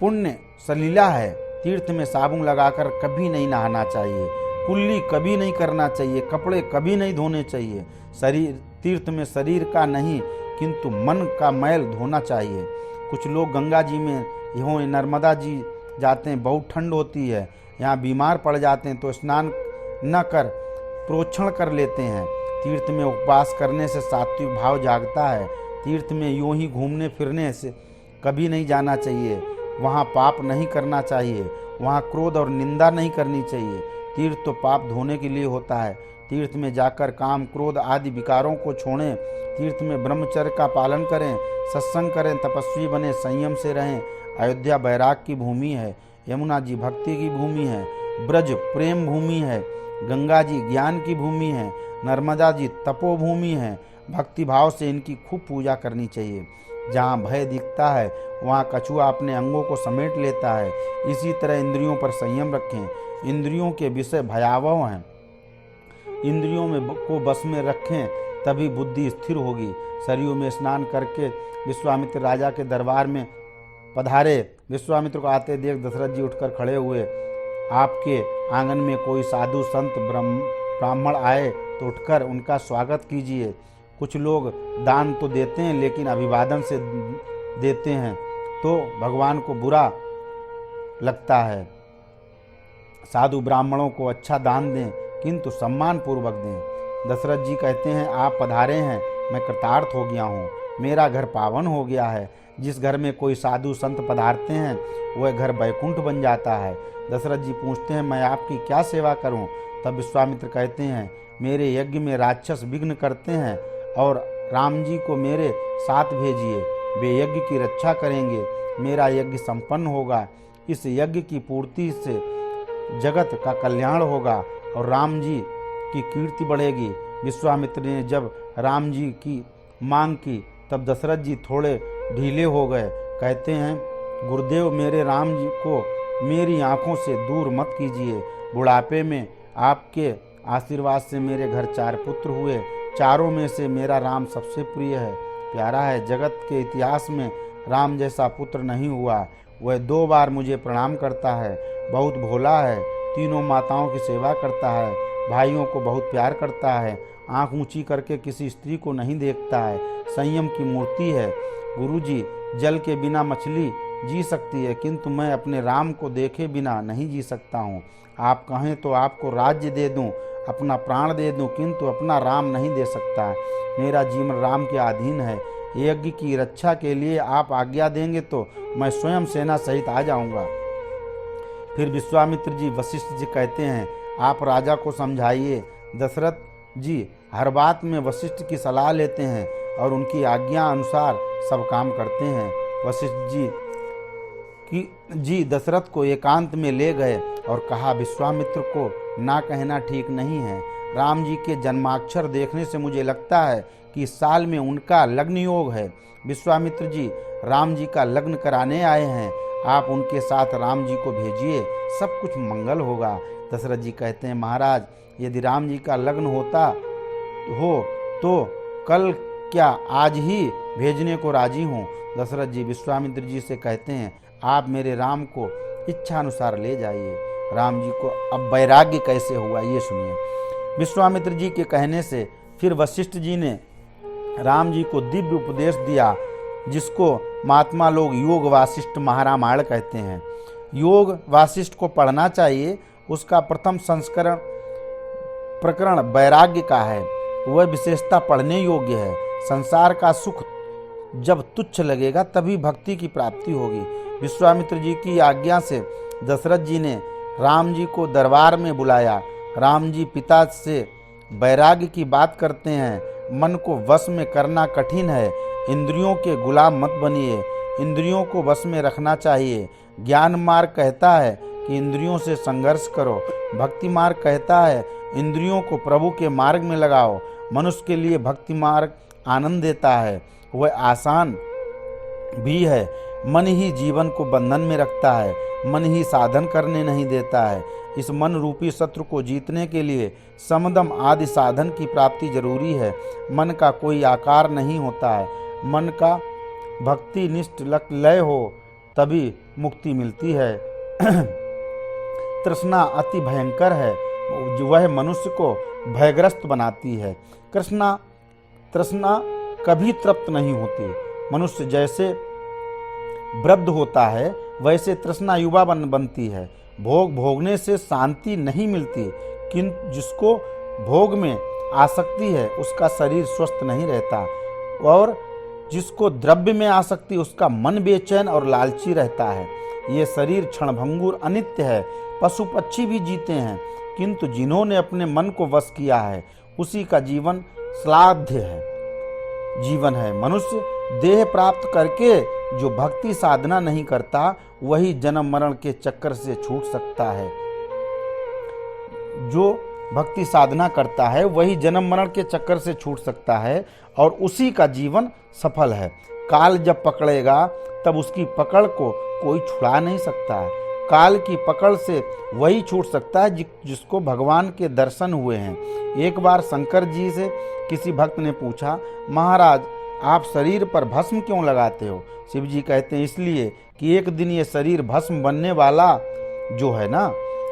पुण्य सलीला है। तीर्थ में साबुन लगाकर कभी नहीं नहाना चाहिए, कुल्ली कभी नहीं करना चाहिए, कपड़े कभी नहीं धोने चाहिए। तीर्थ में शरीर का नहीं किंतु मन का मैल धोना चाहिए। कुछ लोग गंगा जी में यहाँ नर्मदा जी जाते हैं, बहुत ठंड होती है, यहाँ बीमार पड़ जाते हैं तो स्नान न कर प्रोक्षण कर लेते हैं। तीर्थ में उपवास करने से सात्विक भाव जागता है। तीर्थ में यूं ही घूमने फिरने से कभी नहीं जाना चाहिए। वहाँ पाप नहीं करना चाहिए, वहाँ क्रोध और निंदा नहीं करनी चाहिए। तीर्थ तो पाप धोने के लिए होता है। तीर्थ में जाकर काम क्रोध आदि विकारों को छोड़ें। तीर्थ में ब्रह्मचर्य का पालन करें, सत्संग करें, तपस्वी बने, संयम से रहें। अयोध्या बैराग की भूमि है, यमुना जी भक्ति की भूमि है, ब्रज प्रेम भूमि है, गंगा जी ज्ञान की भूमि है, नर्मदा जी तपोभूमि है। भक्ति भाव से इनकी खूब पूजा करनी चाहिए। जहाँ भय दिखता है वहाँ कछुआ अपने अंगों को समेट लेता है। इसी तरह इंद्रियों पर संयम रखें। इंद्रियों के विषय भयावह हैं, इंद्रियों में को बस में रखें तभी बुद्धि स्थिर होगी। सरयू में स्नान करके विश्वामित्र राजा के दरबार में पधारे। विश्वामित्र को आते देख दशरथ जी उठकर खड़े हुए। आपके आंगन में कोई साधु संत ब्राह्मण आए तो उठकर उनका स्वागत कीजिए। कुछ लोग दान तो देते हैं लेकिन अभिवादन से देते हैं तो भगवान को बुरा लगता है। साधु ब्राह्मणों को अच्छा दान दें किंतु सम्मान पूर्वक दें। दशरथ जी कहते हैं, आप पधारे हैं, मैं कृतार्थ हो गया हूँ, मेरा घर पावन हो गया है। जिस घर में कोई साधु संत पधारते हैं वह घर बैकुंठ बन जाता है। दशरथ जी पूछते हैं, मैं आपकी क्या सेवा करूं? तब विश्वामित्र कहते हैं, मेरे यज्ञ में राक्षस विघ्न करते हैं और राम जी को मेरे साथ भेजिए, वे यज्ञ की रक्षा करेंगे, मेरा यज्ञ संपन्न होगा। इस यज्ञ की पूर्ति से जगत का कल्याण होगा और राम जी की कीर्ति बढ़ेगी। विश्वामित्र ने जब राम जी की मांग की तब दशरथ जी थोड़े ढीले हो गए। कहते हैं, गुरुदेव मेरे राम जी को मेरी आंखों से दूर मत कीजिए। बुढ़ापे में आपके आशीर्वाद से मेरे घर 4 पुत्र हुए, चारों में से मेरा राम सबसे प्रिय है, प्यारा है। जगत के इतिहास में राम जैसा पुत्र नहीं हुआ। वह 2 बार मुझे प्रणाम करता है, बहुत भोला है, तीनों माताओं की सेवा करता है, भाइयों को बहुत प्यार करता है, आंख ऊंची करके किसी स्त्री को नहीं देखता है, संयम की मूर्ति है। गुरुजी, जल के बिना मछली जी सकती है किंतु मैं अपने राम को देखे बिना नहीं जी सकता हूँ। आप कहें तो आपको राज्य दे दूँ, अपना प्राण दे दूँ, किंतु अपना राम नहीं दे सकता। मेरा जीवन राम के अधीन है। यज्ञ की रक्षा के लिए आप आज्ञा देंगे तो मैं स्वयं सेना सहित आ जाऊंगा। फिर विश्वामित्र जी वशिष्ठ जी कहते हैं, आप राजा को समझाइए। दशरथ जी हर बात में वशिष्ठ की सलाह लेते हैं और उनकी आज्ञा अनुसार सब काम करते हैं। वशिष्ठ जी दशरथ को एकांत में ले गए और कहा, विश्वामित्र को ना कहना ठीक नहीं है। राम जी के जन्माक्षर देखने से मुझे लगता है कि इस साल में उनका लग्न योग है। विश्वामित्र जी राम जी का लग्न कराने आए हैं, आप उनके साथ राम जी को भेजिए, सब कुछ मंगल होगा। दशरथ जी कहते हैं, महाराज यदि राम जी का लग्न होता हो तो कल क्या आज ही भेजने को राजी हूँ। दशरथ जी विश्वामित्र जी से कहते हैं, आप मेरे राम को इच्छा अनुसार ले जाइए। राम जी को अब वैराग्य कैसे हुआ ये सुनिए। विश्वामित्र जी के कहने से फिर वशिष्ठ जी ने राम जी को दिव्य उपदेश दिया, जिसको महात्मा लोग योग वासिष्ठ महारामायण कहते हैं। योग वासिष्ठ को पढ़ना चाहिए। उसका प्रथम संस्करण प्रकरण वैराग्य का है, वह विशेषता पढ़ने योग्य है। संसार का सुख जब तुच्छ लगेगा तभी भक्ति की प्राप्ति होगी। विश्वामित्र जी की आज्ञा से दशरथ जी ने राम जी को दरबार में बुलाया। राम जी पिता से वैराग्य की बात करते हैं। मन को वश में करना कठिन है, इंद्रियों के गुलाम मत बनिए, इंद्रियों को वश में रखना चाहिए। ज्ञान मार्ग कहता है कि इंद्रियों से संघर्ष करो, भक्ति मार्ग कहता है इंद्रियों को प्रभु के मार्ग में लगाओ। मनुष्य के लिए भक्ति मार्ग आनंद देता है, वह आसान भी है। मन ही जीवन को बंधन में रखता है, मन ही साधन करने नहीं देता है। इस मन रूपी शत्रु को जीतने के लिए समदम आदि साधन की प्राप्ति जरूरी है। मन का कोई आकार नहीं होता है, मन का भक्ति निष्ठ लय हो तभी मुक्ति मिलती है। तृष्णा अति भयंकर है, वह मनुष्य को भयग्रस्त बनाती है। तृष्णा कभी तृप्त नहीं होती। मनुष्य जैसे वृद्ध होता है वैसे तृष्णा युवा बनती है। भोग भोगने से शांति नहीं मिलती, किंतु जिसको भोग में आसक्ति है उसका शरीर स्वस्थ नहीं रहता, और जिसको द्रव्य में आसक्ति उसका मन बेचैन और लालची रहता है। ये शरीर क्षणभंगुर अनित्य है। पशु पक्षी भी जीते हैं, किंतु जिन्होंने अपने मन को वश किया है उसी का जीवन श्लाघ्य है जीवन है। मनुष्य देह प्राप्त करके जो भक्ति साधना नहीं करता वही जन्म मरण के चक्कर से छूट सकता है। जो भक्ति साधना करता है वही जन्म मरण के चक्कर से छूट सकता है और उसी का जीवन सफल है। काल जब पकड़ेगा तब उसकी पकड़ को कोई छुड़ा नहीं सकता है। काल की पकड़ से वही छूट सकता है जिसको भगवान के दर्शन हुए हैं। एक बार शंकर जी से किसी भक्त ने पूछा, महाराज आप शरीर पर भस्म क्यों लगाते हो? शिव जी कहते हैं इसलिए कि एक दिन ये शरीर भस्म बनने वाला जो है ना,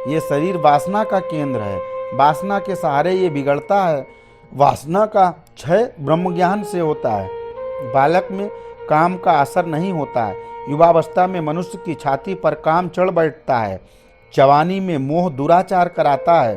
ये शरीर वासना का केंद्र है। वासना के सहारे ये बिगड़ता है। वासना का क्षय ब्रह्म ज्ञान से होता है। बालक में काम का असर नहीं होता है। युवावस्था में मनुष्य की छाती पर काम चढ़ बैठता है। जवानी में मोह दुराचार कराता है।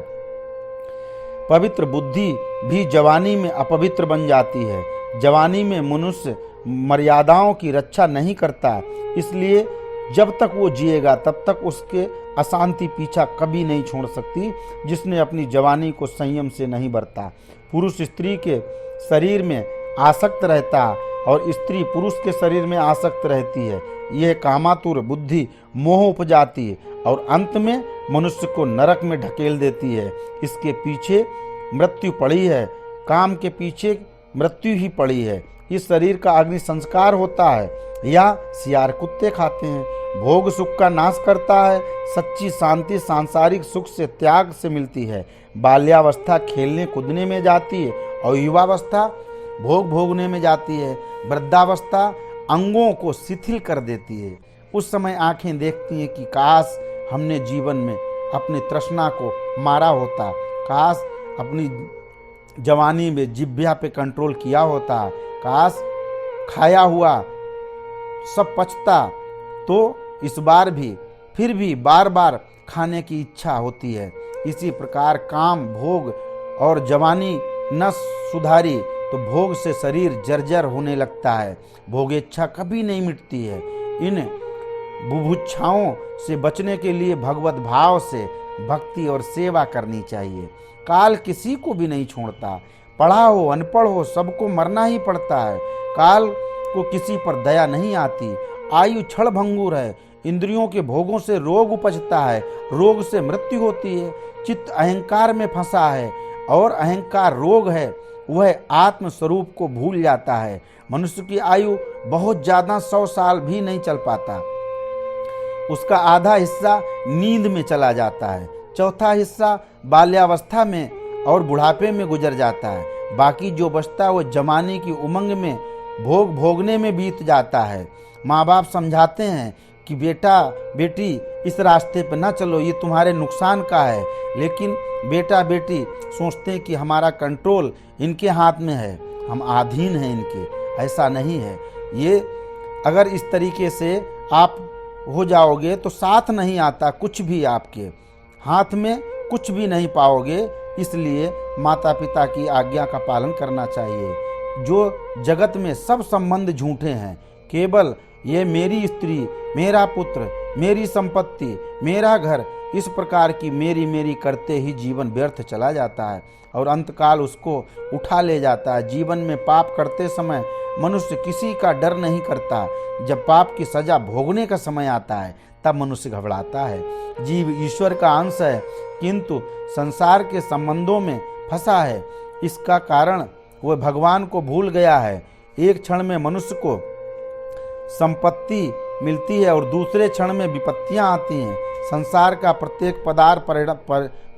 पवित्र बुद्धि भी जवानी में अपवित्र बन जाती है। जवानी में मनुष्य मर्यादाओं की रक्षा नहीं करता, इसलिए जब तक वो जिएगा तब तक उसके अशांति पीछा कभी नहीं छोड़ सकती, जिसने अपनी जवानी को संयम से नहीं बरता। पुरुष स्त्री के शरीर में आसक्त रहता और स्त्री पुरुष के शरीर में आसक्त रहती है। यह कामातुर बुद्धि मोह उपजाती है और अंत में मनुष्य को नरक में ढकेल देती है। इसके पीछे मृत्यु पड़ी है, काम के पीछे मृत्यु ही पड़ी है। इस शरीर का अग्नि संस्कार होता है या सियार कुत्ते खाते हैं। भोग सुख का नाश करता है। सच्ची शांति सांसारिक सुख से त्याग से मिलती है। बाल्यावस्था खेलने कूदने में जाती है और युवावस्था भोग भोगने में जाती है। वृद्धावस्था अंगों को शिथिल कर देती है। उस समय आंखें देखती हैं कि काश हमने जीवन में अपनी तृष्णा को मारा होता, काश अपनी जवानी में जिह्वा पे कंट्रोल किया होता, काश खाया हुआ सब पचता। तो इस बार भी फिर भी बार बार खाने की इच्छा होती है। इसी प्रकार काम भोग और जवानी न सुधारी तो भोग से शरीर जर्जर होने लगता है। भोगेच्छा कभी नहीं मिटती है। इन बुभुक्षाओं से बचने के लिए भगवत भाव से भक्ति और सेवा करनी चाहिए। काल किसी को भी नहीं छोड़ता। पढ़ा हो अनपढ़ हो सबको मरना ही पड़ता है। काल को किसी पर दया नहीं आती। आयु क्षणभंगुर है। इंद्रियों के भोगों से रोग उपजता है, रोग से मृत्यु होती है। चित्त अहंकार में फंसा है और अहंकार रोग है। वह आत्म स्वरूप को भूल जाता है। मनुष्य की आयु बहुत ज्यादा 100 साल भी नहीं चल पाता। उसका आधा हिस्सा नींद में चला जाता है, चौथा हिस्सा बाल्यावस्था में और बुढ़ापे में गुजर जाता है। बाकी जो बचता है वो जवानी की उमंग में भोग भोगने में बीत जाता है। माँ बाप समझाते हैं कि बेटा बेटी इस रास्ते पर ना चलो, ये तुम्हारे नुकसान का है, लेकिन बेटा बेटी सोचते हैं कि हमारा कंट्रोल इनके हाथ में है, हम अधीन हैं इनके। ऐसा नहीं है। ये अगर इस तरीके से आप हो जाओगे तो साथ नहीं आता, कुछ भी आपके हाथ में कुछ भी नहीं पाओगे। इसलिए माता पिता की आज्ञा का पालन करना चाहिए। जो जगत में सब संबंध झूठे हैं, केवल ये मेरी स्त्री, मेरा पुत्र, मेरी संपत्ति, मेरा घर, इस प्रकार की मेरी मेरी करते ही जीवन व्यर्थ चला जाता है और अंतकाल उसको उठा ले जाता है। जीवन में पाप करते समय मनुष्य किसी का डर नहीं करता। जब पाप की सजा भोगने का समय आता है तब मनुष्य घबराता है। जीव ईश्वर का अंश है किंतु संसार के संबंधों में फंसा है। इसका कारण वह भगवान को भूल गया है। एक क्षण में मनुष्य को संपत्ति मिलती है और दूसरे क्षण में विपत्तियां आती हैं। संसार का प्रत्येक पदार्थ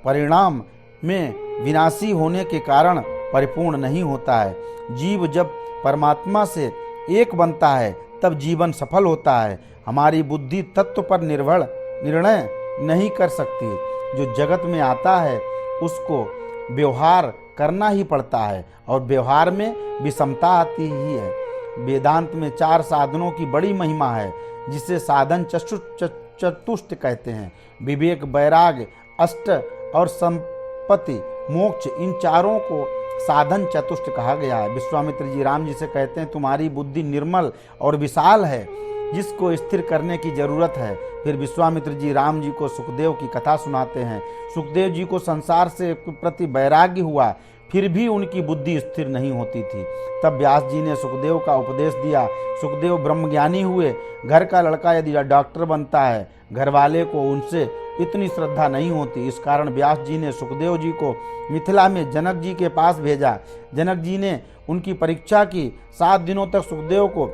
परिणाम में विनाशी होने के कारण परिपूर्ण नहीं होता है। जीव जब परमात्मा से एक बनता है तब जीवन सफल होता है। हमारी बुद्धि तत्व पर निर्णय नहीं कर सकती। जो जगत में आता है उसको व्यवहार करना ही पड़ता है और व्यवहार में विषमता आती ही है। वेदांत में 4 साधनों की बड़ी महिमा है जिसे साधन चतुष्ट कहते हैं। विवेक, वैराग्य, अष्ट और संपत्ति, मोक्ष, इन चारों को साधन चतुष्ट कहा गया है। विश्वामित्र जी राम जी से कहते हैं तुम्हारी बुद्धि निर्मल और विशाल है जिसको स्थिर करने की जरूरत है। फिर विश्वामित्र जी राम जी को सुखदेव की कथा सुनाते हैं। सुखदेव जी को संसार से प्रति वैराग्य हुआ फिर भी उनकी बुद्धि स्थिर नहीं होती थी। तब व्यास जी ने सुखदेव का उपदेश दिया। सुखदेव ब्रह्मज्ञानी हुए। घर का लड़का यदि डॉक्टर बनता है, घर वाले को उनसे इतनी श्रद्धा नहीं होती। इस कारण व्यास जी ने सुखदेव जी को मिथिला में जनक जी के पास भेजा। जनक जी ने उनकी परीक्षा की। 7 दिनों तक सुखदेव को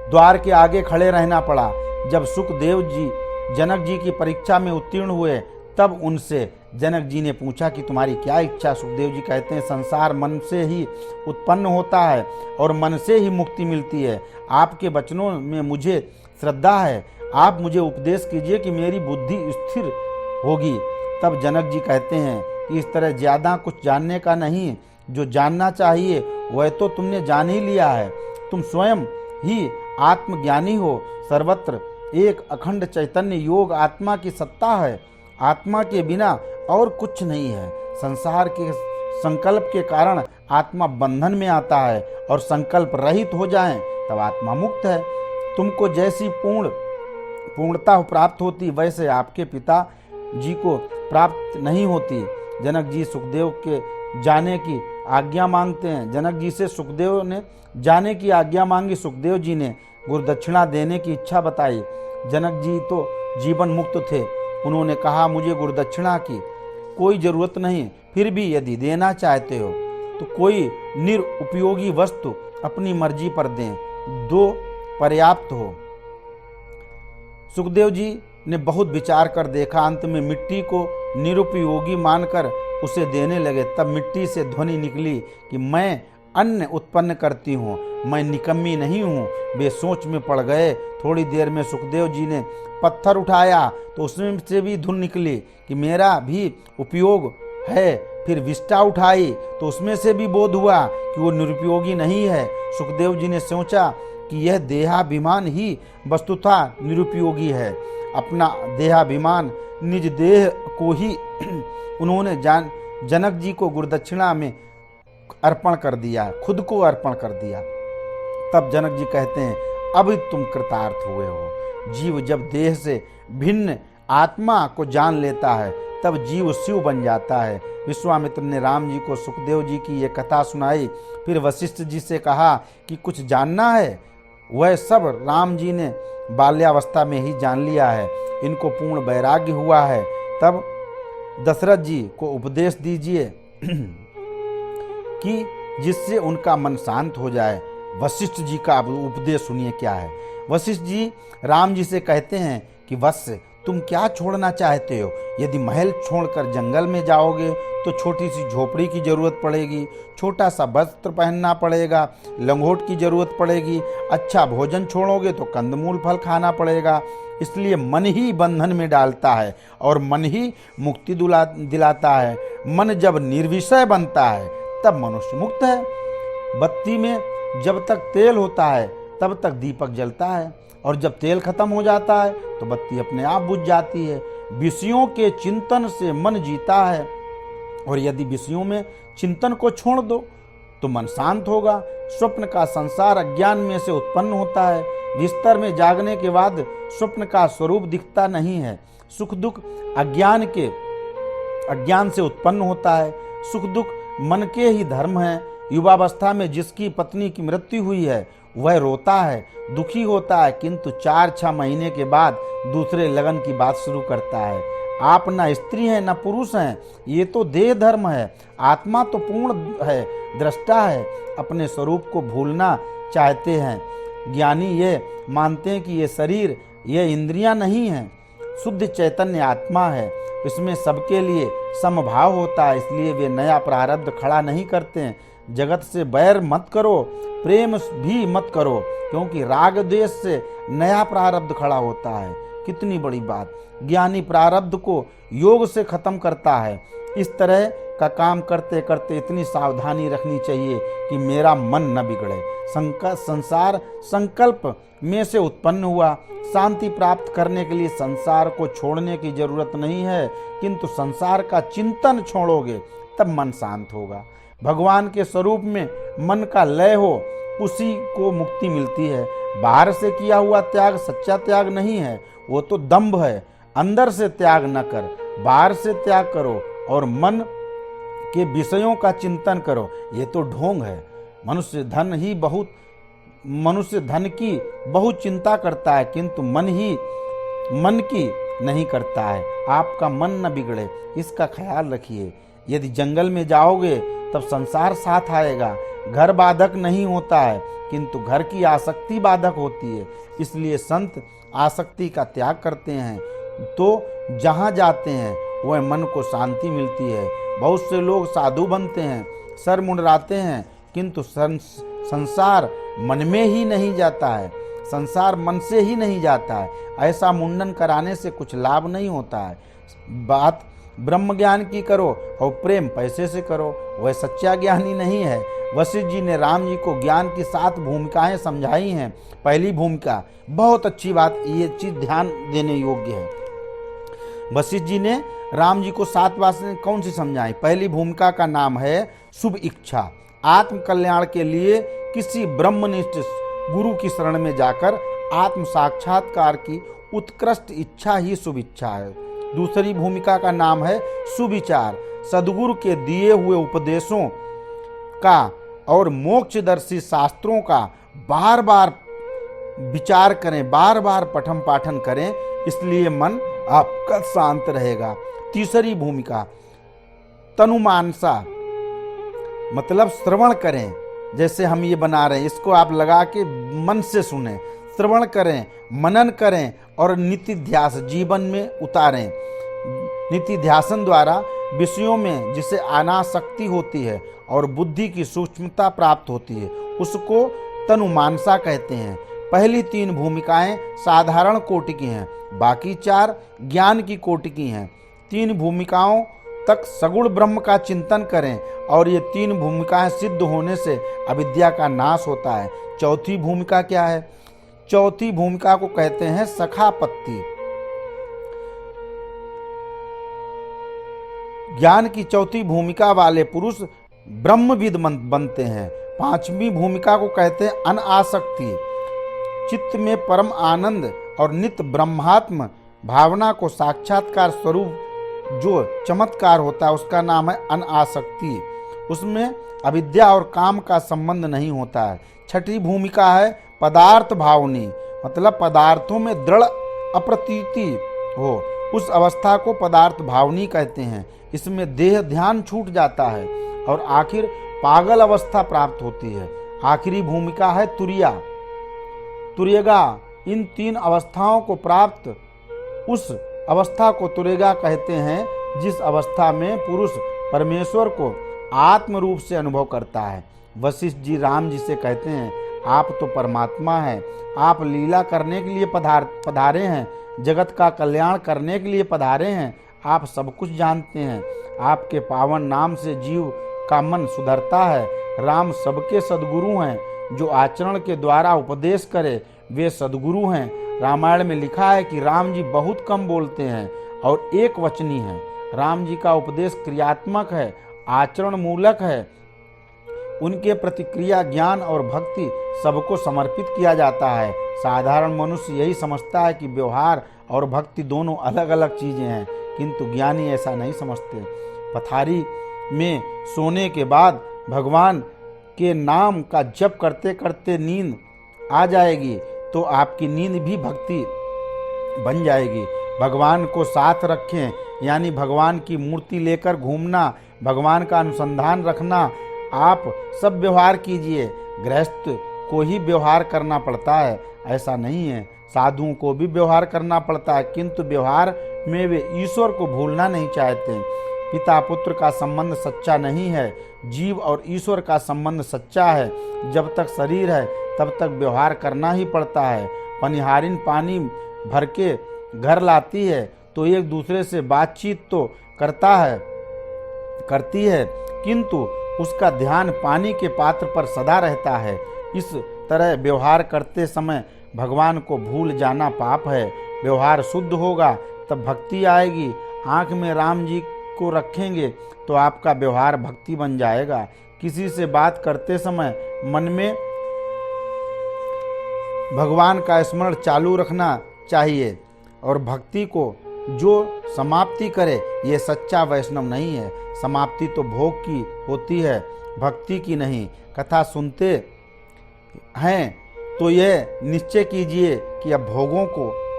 द्वार के आगे खड़े रहना पड़ा। जब सुखदेव जी जनक जी की परीक्षा में उत्तीर्ण हुए तब उनसे जनक जी ने पूछा कि तुम्हारी क्या इच्छा। सुखदेव जी कहते हैं संसार मन से ही उत्पन्न होता है और मन से ही मुक्ति मिलती है। आपके वचनों में मुझे श्रद्धा है। आप मुझे उपदेश कीजिए कि मेरी बुद्धि स्थिर होगी। तब जनक जी कहते हैं कि इस तरह ज़्यादा कुछ जानने का नहीं, जो जानना चाहिए वह तो तुमने जान ही लिया है। तुम स्वयं ही आत्मज्ञानी हो। सर्वत्र एक अखंड चैतन्य योग आत्मा की सत्ता है। आत्मा के बिना और कुछ नहीं है। संसार के संकल्प के कारण आत्मा बंधन में आता है और संकल्प रहित हो जाए तब आत्मा मुक्त है। तुमको जैसी पूर्णता प्राप्त होती वैसे आपके पिता जी को प्राप्त नहीं होती। जनक जी सुखदेव के जाने की आज्ञा मांगते हैं। जनक जी से सुखदेव ने जाने की आज्ञा मांगी। सुखदेव जी ने गुरुदक्षिणा देने की इच्छा बताई। जनक जी तो जीवन मुक्त थे। उन्होंने कहा मुझे गुरुदक्षिणा की कोई जरूरत नहीं, फिर भी यदि देना चाहते हो तो कोई निरुपयोगी वस्तु अपनी मर्जी पर दें, 2 पर्याप्त हो। सुखदेव जी ने बहुत विचार कर देखा। अंत में मिट्टी को निरुपयोगी मानकर उसे देने लगे। तब मिट्टी से ध्वनि निकली कि मैं अन्न उत्पन्न करती हूँ, मैं निकम्मी नहीं हूँ। वे सोच में पड़ गए। थोड़ी देर में सुखदेव जी ने पत्थर उठाया तो उसमें से भी धुन निकली कि मेरा भी उपयोग है। फिर विष्ठा उठाई तो उसमें से भी बोध हुआ कि वो निरुपयोगी नहीं है। सुखदेव जी ने सोचा कि यह देहाभिमान ही वस्तुतः निरुपयोगी है। अपना देहाभिमान निज देह को ही उन्होंने जनक जी को गुरुदक्षिणा में अर्पण कर दिया, खुद को अर्पण कर दिया। तब जनक जी कहते हैं अब तुम कृतार्थ हुए हो। जीव जब देह से भिन्न आत्मा को जान लेता है तब जीव शिव बन जाता है। विश्वामित्र ने राम जी को सुखदेव जी की ये कथा सुनाई। फिर वशिष्ठ जी से कहा कि कुछ जानना है। वह सब राम जी ने बाल्यावस्था में ही जान लिया है। इनको पूर्ण वैराग्य हुआ है। तब दशरथ जी को उपदेश दीजिए कि जिससे उनका मन शांत हो जाए। वशिष्ठ जी का उपदेश सुनिए क्या है। वशिष्ठ जी राम जी से कहते हैं कि वत्स तुम क्या छोड़ना चाहते हो। यदि महल छोड़कर जंगल में जाओगे तो छोटी सी झोपड़ी की जरूरत पड़ेगी, छोटा सा वस्त्र पहनना पड़ेगा, लंगोट की जरूरत पड़ेगी। अच्छा भोजन छोड़ोगे तो कंदमूल फल खाना पड़ेगा। इसलिए मन ही बंधन में डालता है और मन ही मुक्ति दिलाता है। मन जब निर्विषय बनता है तब मनुष्य मुक्त है। बत्ती में जब तक तेल होता है तब तक दीपक जलता है और जब तेल खत्म हो जाता है तो बत्ती अपने आप बुझ जाती है। विषयों के चिंतन से मन जीता है और यदि विषयों में चिंतन को छोड़ दो तो मन शांत होगा। स्वप्न का संसार अज्ञान में से उत्पन्न होता है। बिस्तर में जागने के बाद स्वप्न का स्वरूप दिखता नहीं है। सुख दुख अज्ञान से उत्पन्न होता है। सुख दुख मन के ही धर्म है। युवावस्था में जिसकी पत्नी की मृत्यु हुई है वह रोता है, दुखी होता है, किंतु 4-6 महीने के बाद दूसरे लगन की बात शुरू करता है। आप न स्त्री हैं न पुरुष हैं, ये तो देह धर्म है। आत्मा तो पूर्ण है, दृष्टा है, अपने स्वरूप को भूलना चाहते हैं। ज्ञानी ये मानते हैं कि ये शरीर, ये इंद्रियां नहीं हैं, शुद्ध चैतन्य आत्मा है, इसमें सबके लिए समभाव होता है, इसलिए वे नया प्रारब्ध खड़ा नहीं करते हैं। जगत से बैर मत करो, प्रेम भी मत करो, क्योंकि राग द्वेष से नया प्रारब्ध खड़ा होता है। कितनी बड़ी बात। ज्ञानी प्रारब्ध को योग से खत्म करता है। इस तरह का काम करते करते इतनी सावधानी रखनी चाहिए कि मेरा मन न बिगड़े। संसार संकल्प में से उत्पन्न हुआ। शांति प्राप्त करने के लिए संसार को छोड़ने की जरूरत नहीं है, किंतु संसार का चिंतन छोड़ोगे तब मन शांत होगा। भगवान के स्वरूप में मन का लय हो, उसी को मुक्ति मिलती है। बाहर से किया हुआ त्याग सच्चा त्याग नहीं है, वो तो दंभ है। अंदर से त्याग न कर, बाहर से त्याग करो और मन के विषयों का चिंतन करो, ये तो ढोंग है। मनुष्य धन की बहुत चिंता करता है, किंतु मन की नहीं करता है। आपका मन न बिगड़े, इसका ख्याल रखिए। यदि जंगल में जाओगे तब संसार साथ आएगा। घर बाधक नहीं होता है, किंतु घर की आसक्ति बाधक होती है। इसलिए संत आसक्ति का त्याग करते हैं तो जहाँ जाते हैं वह मन को शांति मिलती है। बहुत से लोग साधु बनते हैं, सर मुंडराते हैं, किंतु संसार मन में ही नहीं जाता है, संसार मन से ही नहीं जाता है। ऐसा मुंडन कराने से कुछ लाभ नहीं होता है। बात ब्रह्म ज्ञान की करो और प्रेम पैसे से करो, वह सच्चा ज्ञानी नहीं है। वशिष्ठ जी ने राम जी को ज्ञान की 7 भूमिकाएं समझाई हैं। पहली भूमिका, बहुत अच्छी बात, ये चीज ध्यान देने योग्य है। वशिष्ठ जी ने राम जी को 7 बातें कौन सी समझाई? पहली भूमिका का नाम है शुभ इच्छा। आत्म कल्याण के लिए किसी ब्रह्मनिष्ठ गुरु की शरण में जाकर आत्म साक्षात्कार की उत्कृष्ट इच्छा ही शुभ इच्छा है। दूसरी भूमिका का नाम है सुविचार। सद्गुरु के दिए हुए उपदेशों का और मोक्षदर्शी शास्त्रों का बार बार विचार करें, बार बार पठन पाठन करें, इसलिए मन आपका शांत रहेगा। तीसरी भूमिका तनुमानसा, मतलब श्रवण करें। जैसे हम ये बना रहे हैं, इसको आप लगा के मन से सुने, श्रवण करें, मनन करें और नितिध्यास जीवन में उतारें। नितिध्यासन द्वारा विषयों में जिसे अनासक्ति होती है और बुद्धि की सूक्ष्मता प्राप्त होती है, उसको तनुमानसा कहते हैं। पहली 3 भूमिकाएं साधारण कोटि की हैं, बाकी 4 ज्ञान की कोटि की हैं। 3 भूमिकाओं तक सगुण ब्रह्म का चिंतन करें और ये 3 भूमिकाएं सिद्ध होने से अविद्या का नाश होता है। चौथी भूमिका क्या है? चौथी भूमिका को कहते हैं सखापत्ति। ज्ञान की चौथी भूमिका वाले पुरुष ब्रह्मविद बनते हैं। 5वीं भूमिका को कहते हैं अनासक्ति। चित्त में परम आनंद और नित्य ब्रह्मात्म भावना को साक्षात्कार स्वरूप जो चमत्कार होता है उसका नाम है अनासक्ति। उसमें अविद्या और काम का संबंध नहीं होता है। 6ठी भूमिका है पदार्थ भावनी, मतलब पदार्थों में दृढ़ अप्रतीति हो, उस अवस्था को पदार्थ भावनी कहते हैं। इसमें देह ध्यान छूट जाता है और आखिर पागल अवस्था प्राप्त होती है। आखिरी भूमिका है तुरिया, तुर्यगा। इन 3 अवस्थाओं को प्राप्त उस अवस्था को तुरेगा कहते हैं जिस अवस्था में पुरुष परमेश्वर को आत्म रूप से अनुभव करता है। वशिष्ठ जी राम जी से कहते हैं, आप तो परमात्मा हैं, आप लीला करने के लिए पधारे हैं, जगत का कल्याण करने के लिए पधारे हैं, आप सब कुछ जानते हैं। आपके पावन नाम से जीव का मन सुधरता है। राम सबके सद्गुरु हैं, जो आचरण के द्वारा उपदेश करे वे सद्गुरु हैं। रामायण में लिखा है कि राम जी बहुत कम बोलते हैं और एक वचनी हैं। राम जी का उपदेश क्रियात्मक है, आचरण मूलक है। उनके प्रतिक्रिया ज्ञान और भक्ति सबको समर्पित किया जाता है। साधारण मनुष्य यही समझता है कि व्यवहार और भक्ति दोनों अलग अलग चीजें हैं, किंतु ज्ञानी ऐसा नहीं समझते। पथारी में सोने के बाद भगवान के नाम का जप करते करते नींद आ जाएगी तो आपकी नींद भी भक्ति बन जाएगी। भगवान को साथ रखें, यानी भगवान की मूर्ति लेकर घूमना, भगवान का अनुसंधान रखना। आप सब व्यवहार कीजिए, गृहस्थ को ही व्यवहार करना पड़ता है ऐसा नहीं है। साधुओं को भी व्यवहार करना पड़ता है, किंतु व्यवहार में वे ईश्वर को भूलना नहीं चाहते। पिता पुत्र का संबंध सच्चा नहीं है, जीव और ईश्वर का संबंध सच्चा है। जब तक शरीर है तब तक व्यवहार करना ही पड़ता है। पनिहारिन पानी भर के घर लाती है तो एक दूसरे से बातचीत तो करती है, किंतु उसका ध्यान पानी के पात्र पर सदा रहता है। इस तरह व्यवहार करते समय भगवान को भूल जाना पाप है। व्यवहार शुद्ध होगा तब भक्ति आएगी। आंख में राम जी को रखेंगे तो आपका व्यवहार भक्ति बन जाएगा। किसी से बात करते समय मन में भगवान का स्मरण चालू रखना चाहिए और भक्ति को जो समाप्ति करे ये सच्चा वैष्णव नहीं है। समाप्ति तो भोग की होती है, भक्ति की नहीं। कथा सुनते हैं तो यह निश्चय कीजिए कि अब भोगों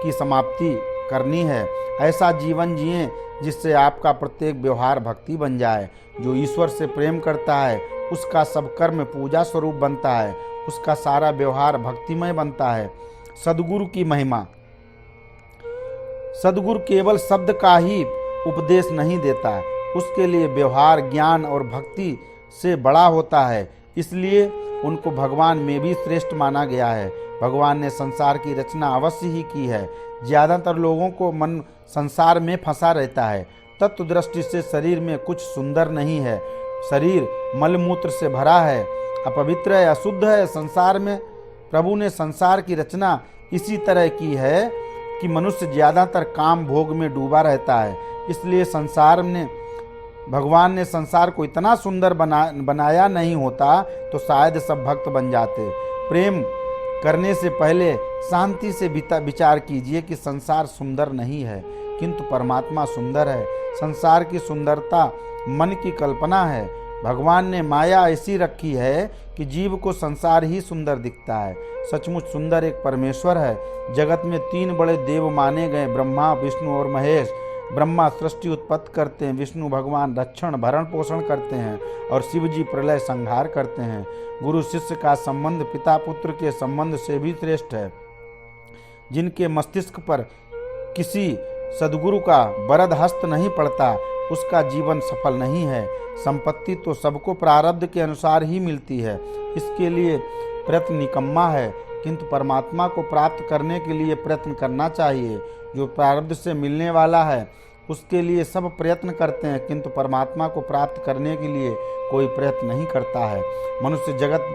की समाप्ति करनी है। ऐसा जीवन जिए जिससे आपका प्रत्येक व्यवहार भक्ति बन जाए। जो ईश्वर से प्रेम करता है उसका सब कर्म पूजा स्वरूप बनता है, उसका सारा व्यवहार भक्तिमय बनता है। सद्गुरु की महिमा। सद्गुरु केवल शब्द का ही उपदेश नहीं देता, उसके लिए व्यवहार ज्ञान और भक्ति से बड़ा होता है, इसलिए उनको भगवान में भी श्रेष्ठ माना गया है। भगवान ने संसार की रचना अवश्य ही की है। ज्यादातर लोगों को मन संसार में फंसा रहता है। तत्व दृष्टि से शरीर में कुछ सुंदर नहीं है। शरीर मलमूत्र से भरा है, अपवित्र है, अशुद्ध है। संसार में प्रभु ने संसार की रचना इसी तरह की है कि मनुष्य ज्यादातर काम भोग में डूबा रहता है। इसलिए भगवान ने संसार को इतना सुंदर बनाया नहीं होता तो शायद सब भक्त बन जाते। प्रेम करने से पहले शांति से विचार कीजिए कि संसार सुंदर नहीं है किंतु परमात्मा सुंदर है। संसार की सुंदरता मन की कल्पना है। भगवान ने माया ऐसी रखी है कि जीव को संसार ही सुंदर दिखता है। सचमुच सुंदर एक परमेश्वर है। जगत में 3 बड़े देव माने गए, ब्रह्मा विष्णु और महेश। ब्रह्मा सृष्टि उत्पत्ति करते हैं, विष्णु भगवान रक्षण भरण पोषण करते हैं और शिव जी प्रलय संहार करते हैं। गुरु शिष्य का संबंध पिता पुत्र के संबंध से भी श्रेष्ठ है। जिनके मस्तिष्क पर किसी सद्गुरु का वरद हस्त नहीं पड़ता उसका जीवन सफल नहीं है। संपत्ति तो सबको प्रारब्ध के अनुसार ही मिलती है, इसके लिए प्रयत्न निकम्मा है, किंतु परमात्मा को प्राप्त करने के लिए प्रयत्न करना चाहिए। जो प्रारब्ध से मिलने वाला है उसके लिए सब प्रयत्न करते हैं, किंतु परमात्मा को प्राप्त करने के लिए कोई प्रयत्न नहीं करता है। मनुष्य जगत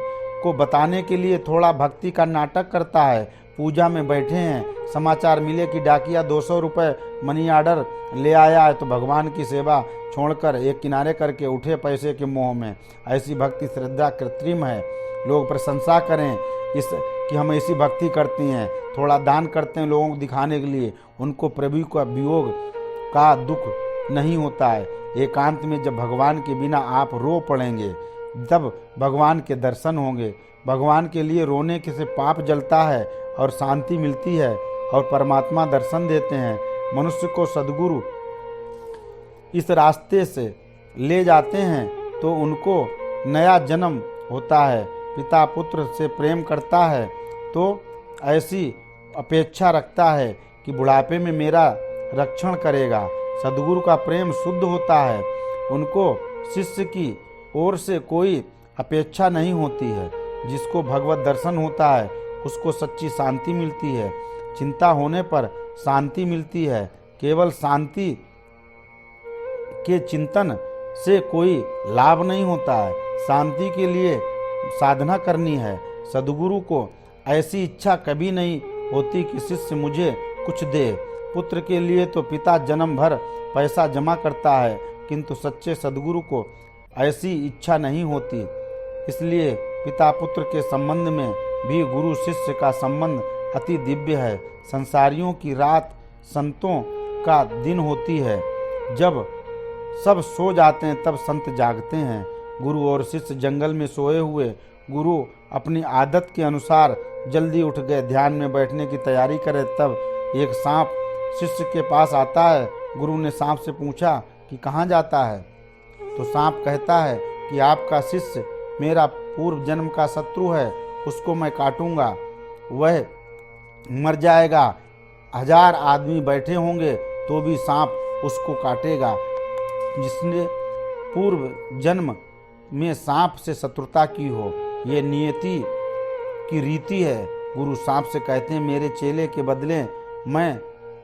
को बताने के लिए थोड़ा भक्ति का नाटक करता है। पूजा में बैठे हैं, समाचार मिले कि डाकिया 200 रुपये मनी ऑर्डर ले आया है तो भगवान की सेवा छोड़कर एक किनारे करके उठे पैसे के मोह में। ऐसी भक्ति श्रद्धा कृत्रिम है। लोग प्रशंसा करें कि हम ऐसी भक्ति करती हैं, थोड़ा दान करते हैं लोगों को दिखाने के लिए, उनको प्रभु का वियोग का दुख नहीं होता है। एकांत में जब भगवान के बिना आप रो पड़ेंगे तब भगवान के दर्शन होंगे। भगवान के लिए रोने से पाप जलता है और शांति मिलती है और परमात्मा दर्शन देते हैं। मनुष्य को सद्गुरु इस रास्ते से ले जाते हैं तो उनको नया जन्म होता है। पिता पुत्र से प्रेम करता है तो ऐसी अपेक्षा रखता है कि बुढ़ापे में मेरा रक्षण करेगा। सद्गुरु का प्रेम शुद्ध होता है, उनको शिष्य की ओर से कोई अपेक्षा नहीं होती है। जिसको भगवत दर्शन होता है उसको सच्ची शांति मिलती है। चिंता होने पर शांति मिलती है। केवल शांति के चिंतन से कोई लाभ नहीं होता है। शांति के लिए साधना करनी है। सद्गुरु को ऐसी इच्छा कभी नहीं होती कि शिष्य मुझे कुछ दे। पुत्र के लिए तो पिता जन्म भर पैसा जमा करता है, किंतु सच्चे सद्गुरु को ऐसी इच्छा नहीं होती। इसलिए पिता पुत्र के संबंध में भी गुरु शिष्य का संबंध अति दिव्य है। संसारियों की रात संतों का दिन होती है। जब सब सो जाते हैं तब संत जागते हैं। गुरु और शिष्य जंगल में सोए हुए। गुरु अपनी आदत के अनुसार जल्दी उठ गए, ध्यान में बैठने की तैयारी करे। तब एक सांप शिष्य के पास आता है। गुरु ने सांप से पूछा कि कहाँ जाता है? तो सांप कहता है कि आपका शिष्य मेरा पूर्व जन्म का शत्रु है, उसको मैं काटूंगा, वह मर जाएगा। 1000 आदमी बैठे होंगे तो भी सांप उसको काटेगा। जिसने पूर्व जन्म में सांप से शत्रुता की हो, ये नियति की रीति है। गुरु सांप से कहते हैं, मेरे चेले के बदले मैं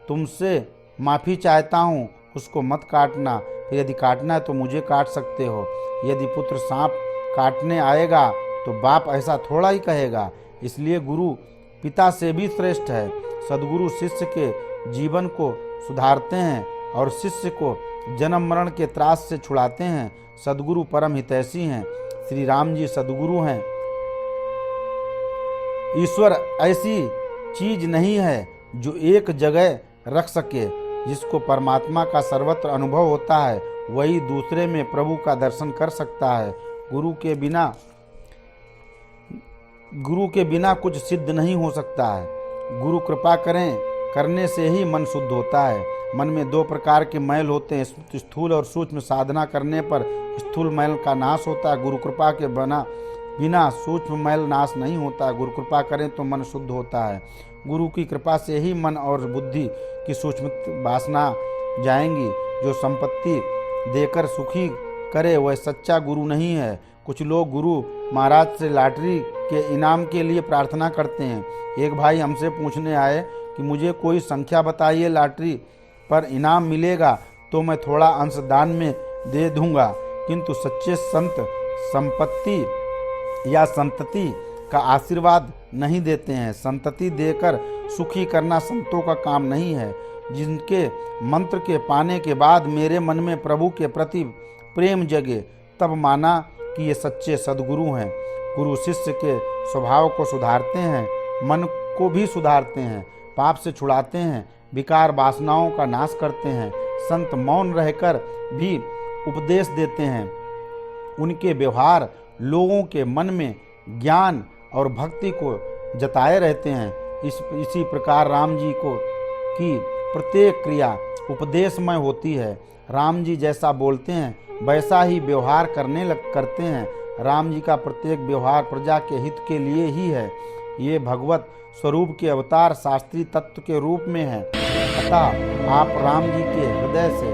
तुमसे माफ़ी चाहता हूँ, उसको मत काटना। फिर यदि काटना है तो मुझे काट सकते हो। यदि पुत्र सांप काटने आएगा तो बाप ऐसा थोड़ा ही कहेगा। इसलिए गुरु पिता से भी श्रेष्ठ है। सद्गुरु शिष्य के जीवन को सुधारते हैं और शिष्य को जन्म मरण के त्रास से छुड़ाते हैं। सद्गुरु परम हितैषी हैं। श्री राम जी सद्गुरु हैं। ईश्वर ऐसी चीज नहीं है जो एक जगह रख सके। जिसको परमात्मा का सर्वत्र अनुभव होता है वही दूसरे में प्रभु का दर्शन कर सकता है। गुरु के बिना कुछ सिद्ध नहीं हो सकता है। गुरु कृपा करने से ही मन शुद्ध होता है। मन में 2 प्रकार के मैल होते हैं, स्थूल और सूक्ष्म। साधना करने पर स्थूल मैल का नाश होता है। गुरु कृपा के बिना सूक्ष्म मैल नाश नहीं होता। गुरु कृपा करें तो मन शुद्ध होता है। गुरु की कृपा से ही मन और बुद्धि की सूक्ष्म वासना जाएंगी। जो संपत्ति देकर सुखी करे वह सच्चा गुरु नहीं है। कुछ लोग गुरु महाराज से लॉटरी के इनाम के लिए प्रार्थना करते हैं। एक भाई हमसे पूछने आए कि मुझे कोई संख्या बताइए, लॉटरी पर इनाम मिलेगा तो मैं थोड़ा अंश दान में दे दूंगा। किंतु सच्चे संत संपत्ति या संतति का आशीर्वाद नहीं देते हैं। संतति देकर सुखी करना संतों का काम नहीं है। जिनके मंत्र के पाने के बाद मेरे मन में प्रभु के प्रति प्रेम जगे, तब माना कि ये सच्चे सद्गुरु हैं। गुरु शिष्य के स्वभाव को सुधारते हैं, मन को भी सुधारते हैं, पाप से छुड़ाते हैं, विकार वासनाओं का नाश करते हैं। संत मौन रहकर भी उपदेश देते हैं। उनके व्यवहार लोगों के मन में ज्ञान और भक्ति को जताए रहते हैं। इसी प्रकार राम जी की प्रत्येक क्रिया उपदेशमय होती है। राम जी जैसा बोलते हैं वैसा ही व्यवहार करते हैं। राम जी का प्रत्येक व्यवहार प्रजा के हित के लिए ही है। ये भगवत स्वरूप के अवतार शास्त्रीय तत्व के रूप में है। अतः आप राम जी के हृदय से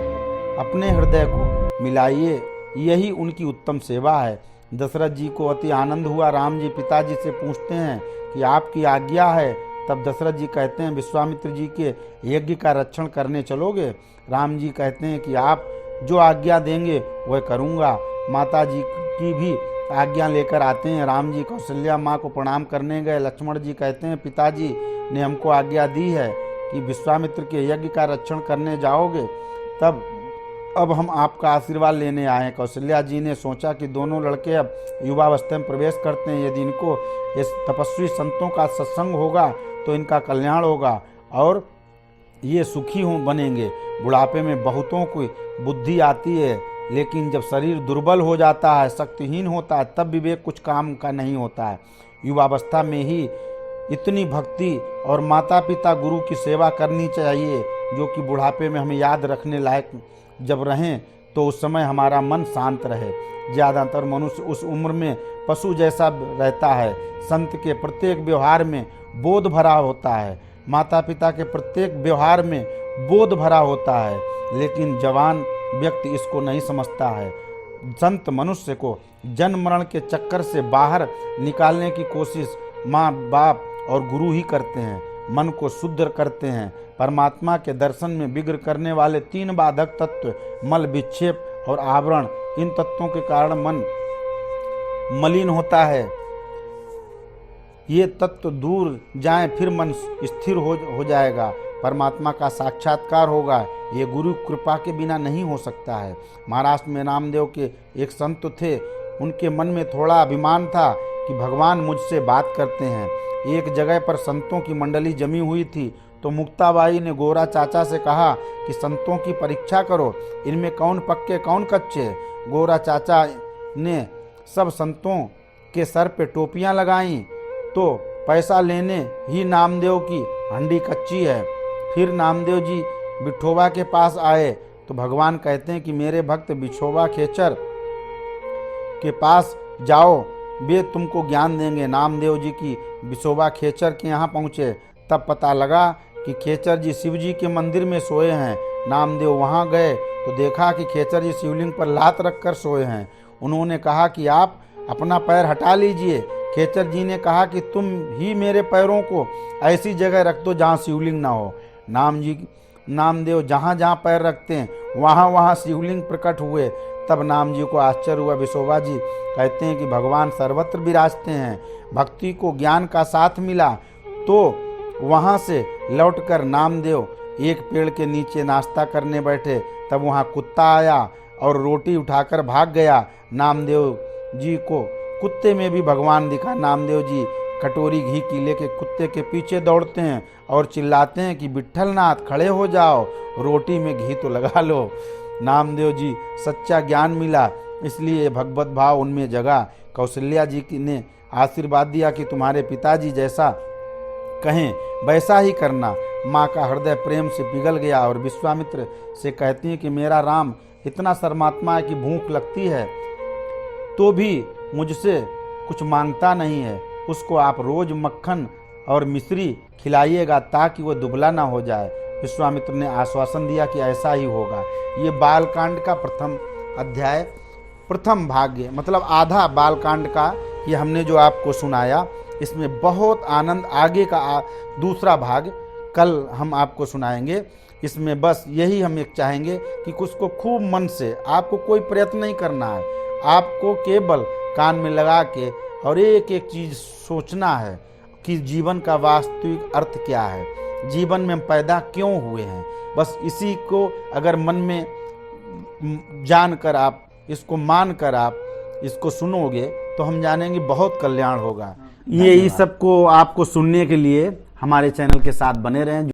अपने हृदय को मिलाइए, यही उनकी उत्तम सेवा है। दशरथ जी को अति आनंद हुआ। राम जी पिताजी से पूछते हैं कि आपकी आज्ञा है। तब दशरथ जी कहते हैं, विश्वामित्र जी के यज्ञ का रक्षण करने चलोगे? राम जी कहते हैं कि आप जो आज्ञा देंगे वह करूँगा। माता जी की भी आज्ञा लेकर आते हैं। राम जी कौशल्या माँ को प्रणाम करने गए। लक्ष्मण जी कहते हैं, पिताजी ने हमको आज्ञा दी है कि विश्वामित्र के यज्ञ का रक्षण करने जाओगे, अब हम आपका आशीर्वाद लेने आए हैं। कौशल्या जी ने सोचा कि दोनों लड़के अब युवावस्था में प्रवेश करते हैं। यदि इनको इस तपस्वी संतों का सत्संग होगा तो इनका कल्याण होगा और ये सुखी बनेंगे। बुढ़ापे में बहुतों की बुद्धि आती है, लेकिन जब शरीर दुर्बल हो जाता है, शक्तिहीन होता है, तब विवेक कुछ काम का नहीं होता है। युवावस्था में ही इतनी भक्ति और माता पिता गुरु की सेवा करनी चाहिए जो कि बुढ़ापे में हमें याद रखने लायक जब रहें तो उस समय हमारा मन शांत रहे। ज़्यादातर मनुष्य उस उम्र में पशु जैसा रहता है। संत के प्रत्येक व्यवहार में बोध भरा होता है, माता पिता के प्रत्येक व्यवहार में बोध भरा होता है, लेकिन जवान व्यक्ति इसको नहीं समझता है। संत मनुष्य को जन्म मरण के चक्कर से बाहर निकालने की कोशिश माँ बाप और गुरु ही करते हैं। मन को शुद्ध करते हैं। परमात्मा के दर्शन में विघ्न करने वाले 3 बाधक तत्व मल, विक्षेप और आवरण, इन तत्वों के कारण मन मलिन होता है। ये तत्व दूर जाएं फिर मन स्थिर हो जाएगा, परमात्मा का साक्षात्कार होगा। ये गुरु कृपा के बिना नहीं हो सकता है। महाराष्ट्र में नामदेव के एक संत थे। उनके मन में थोड़ा अभिमान था कि भगवान मुझसे बात करते हैं। एक जगह पर संतों की मंडली जमी हुई थी, तो मुक्ताबाई ने गोरा चाचा से कहा कि संतों की परीक्षा करो, इनमें कौन पक्के कौन कच्चे। गोरा चाचा ने सब संतों के सर पे टोपियां लगाईं तो पैसा लेने ही नामदेव की हंडी कच्ची है। फिर नामदेव जी विठोबा के पास आए तो भगवान कहते हैं कि मेरे भक्त विठोबा खेचर के पास जाओ, वे तुमको ज्ञान देंगे। नामदेव जी की विठोबा खेचर के यहाँ पहुँचे, तब पता लगा कि खेचर जी शिव जी के मंदिर में सोए हैं। नामदेव वहाँ गए तो देखा कि खेचर जी शिवलिंग पर लात रखकर सोए हैं। उन्होंने कहा कि आप अपना पैर हटा लीजिए। खेचर जी ने कहा कि तुम ही मेरे पैरों को ऐसी जगह रख दो जहाँ शिवलिंग ना हो। नामदेव जहाँ जहाँ पैर रखते हैं वहाँ वहाँ शिवलिंग प्रकट हुए। तब नाम जी को आश्चर्य हुआ। विठोबा जी कहते हैं कि भगवान सर्वत्र विराजते हैं। भक्ति को ज्ञान का साथ मिला तो वहाँ से लौटकर नामदेव एक पेड़ के नीचे नाश्ता करने बैठे, तब वहाँ कुत्ता आया और रोटी उठाकर भाग गया। नामदेव जी को कुत्ते में भी भगवान दिखा। नामदेव जी कटोरी घी की लेके कुत्ते के पीछे दौड़ते हैं और चिल्लाते हैं कि विट्ठलनाथ खड़े हो जाओ, रोटी में घी तो लगा लो। नामदेव जी सच्चा ज्ञान मिला, इसलिए भगवत भाव उनमें जगा। कौशल्या जी ने आशीर्वाद दिया कि तुम्हारे पिताजी जैसा कहें वैसा ही करना। माँ का हृदय प्रेम से पिघल गया और विश्वामित्र से कहती हैं कि मेरा राम इतना शर्मात्मा है कि भूख लगती है तो भी मुझसे कुछ मांगता नहीं है। उसको आप रोज मक्खन और मिश्री खिलाइएगा ताकि वो दुबला ना हो जाए। विश्वामित्र ने आश्वासन दिया कि ऐसा ही होगा। ये बालकांड का प्रथम अध्याय, प्रथम भाग्य मतलब आधा बालकांड का ये हमने जो आपको सुनाया, इसमें बहुत आनंद। आगे का दूसरा भाग कल हम आपको सुनाएंगे। इसमें बस यही हम एक चाहेंगे कि उसको खूब मन से, आपको कोई प्रयत्न नहीं करना है, आपको केवल कान में लगा के और एक एक चीज़ सोचना है कि जीवन का वास्तविक अर्थ क्या है, जीवन में हम पैदा क्यों हुए हैं। बस इसी को अगर मन में जानकर आप इसको मानकर आप इसको सुनोगे तो हम जानेंगे बहुत कल्याण होगा। ये सबको आपको सुनने के लिए हमारे चैनल के साथ बने रहें।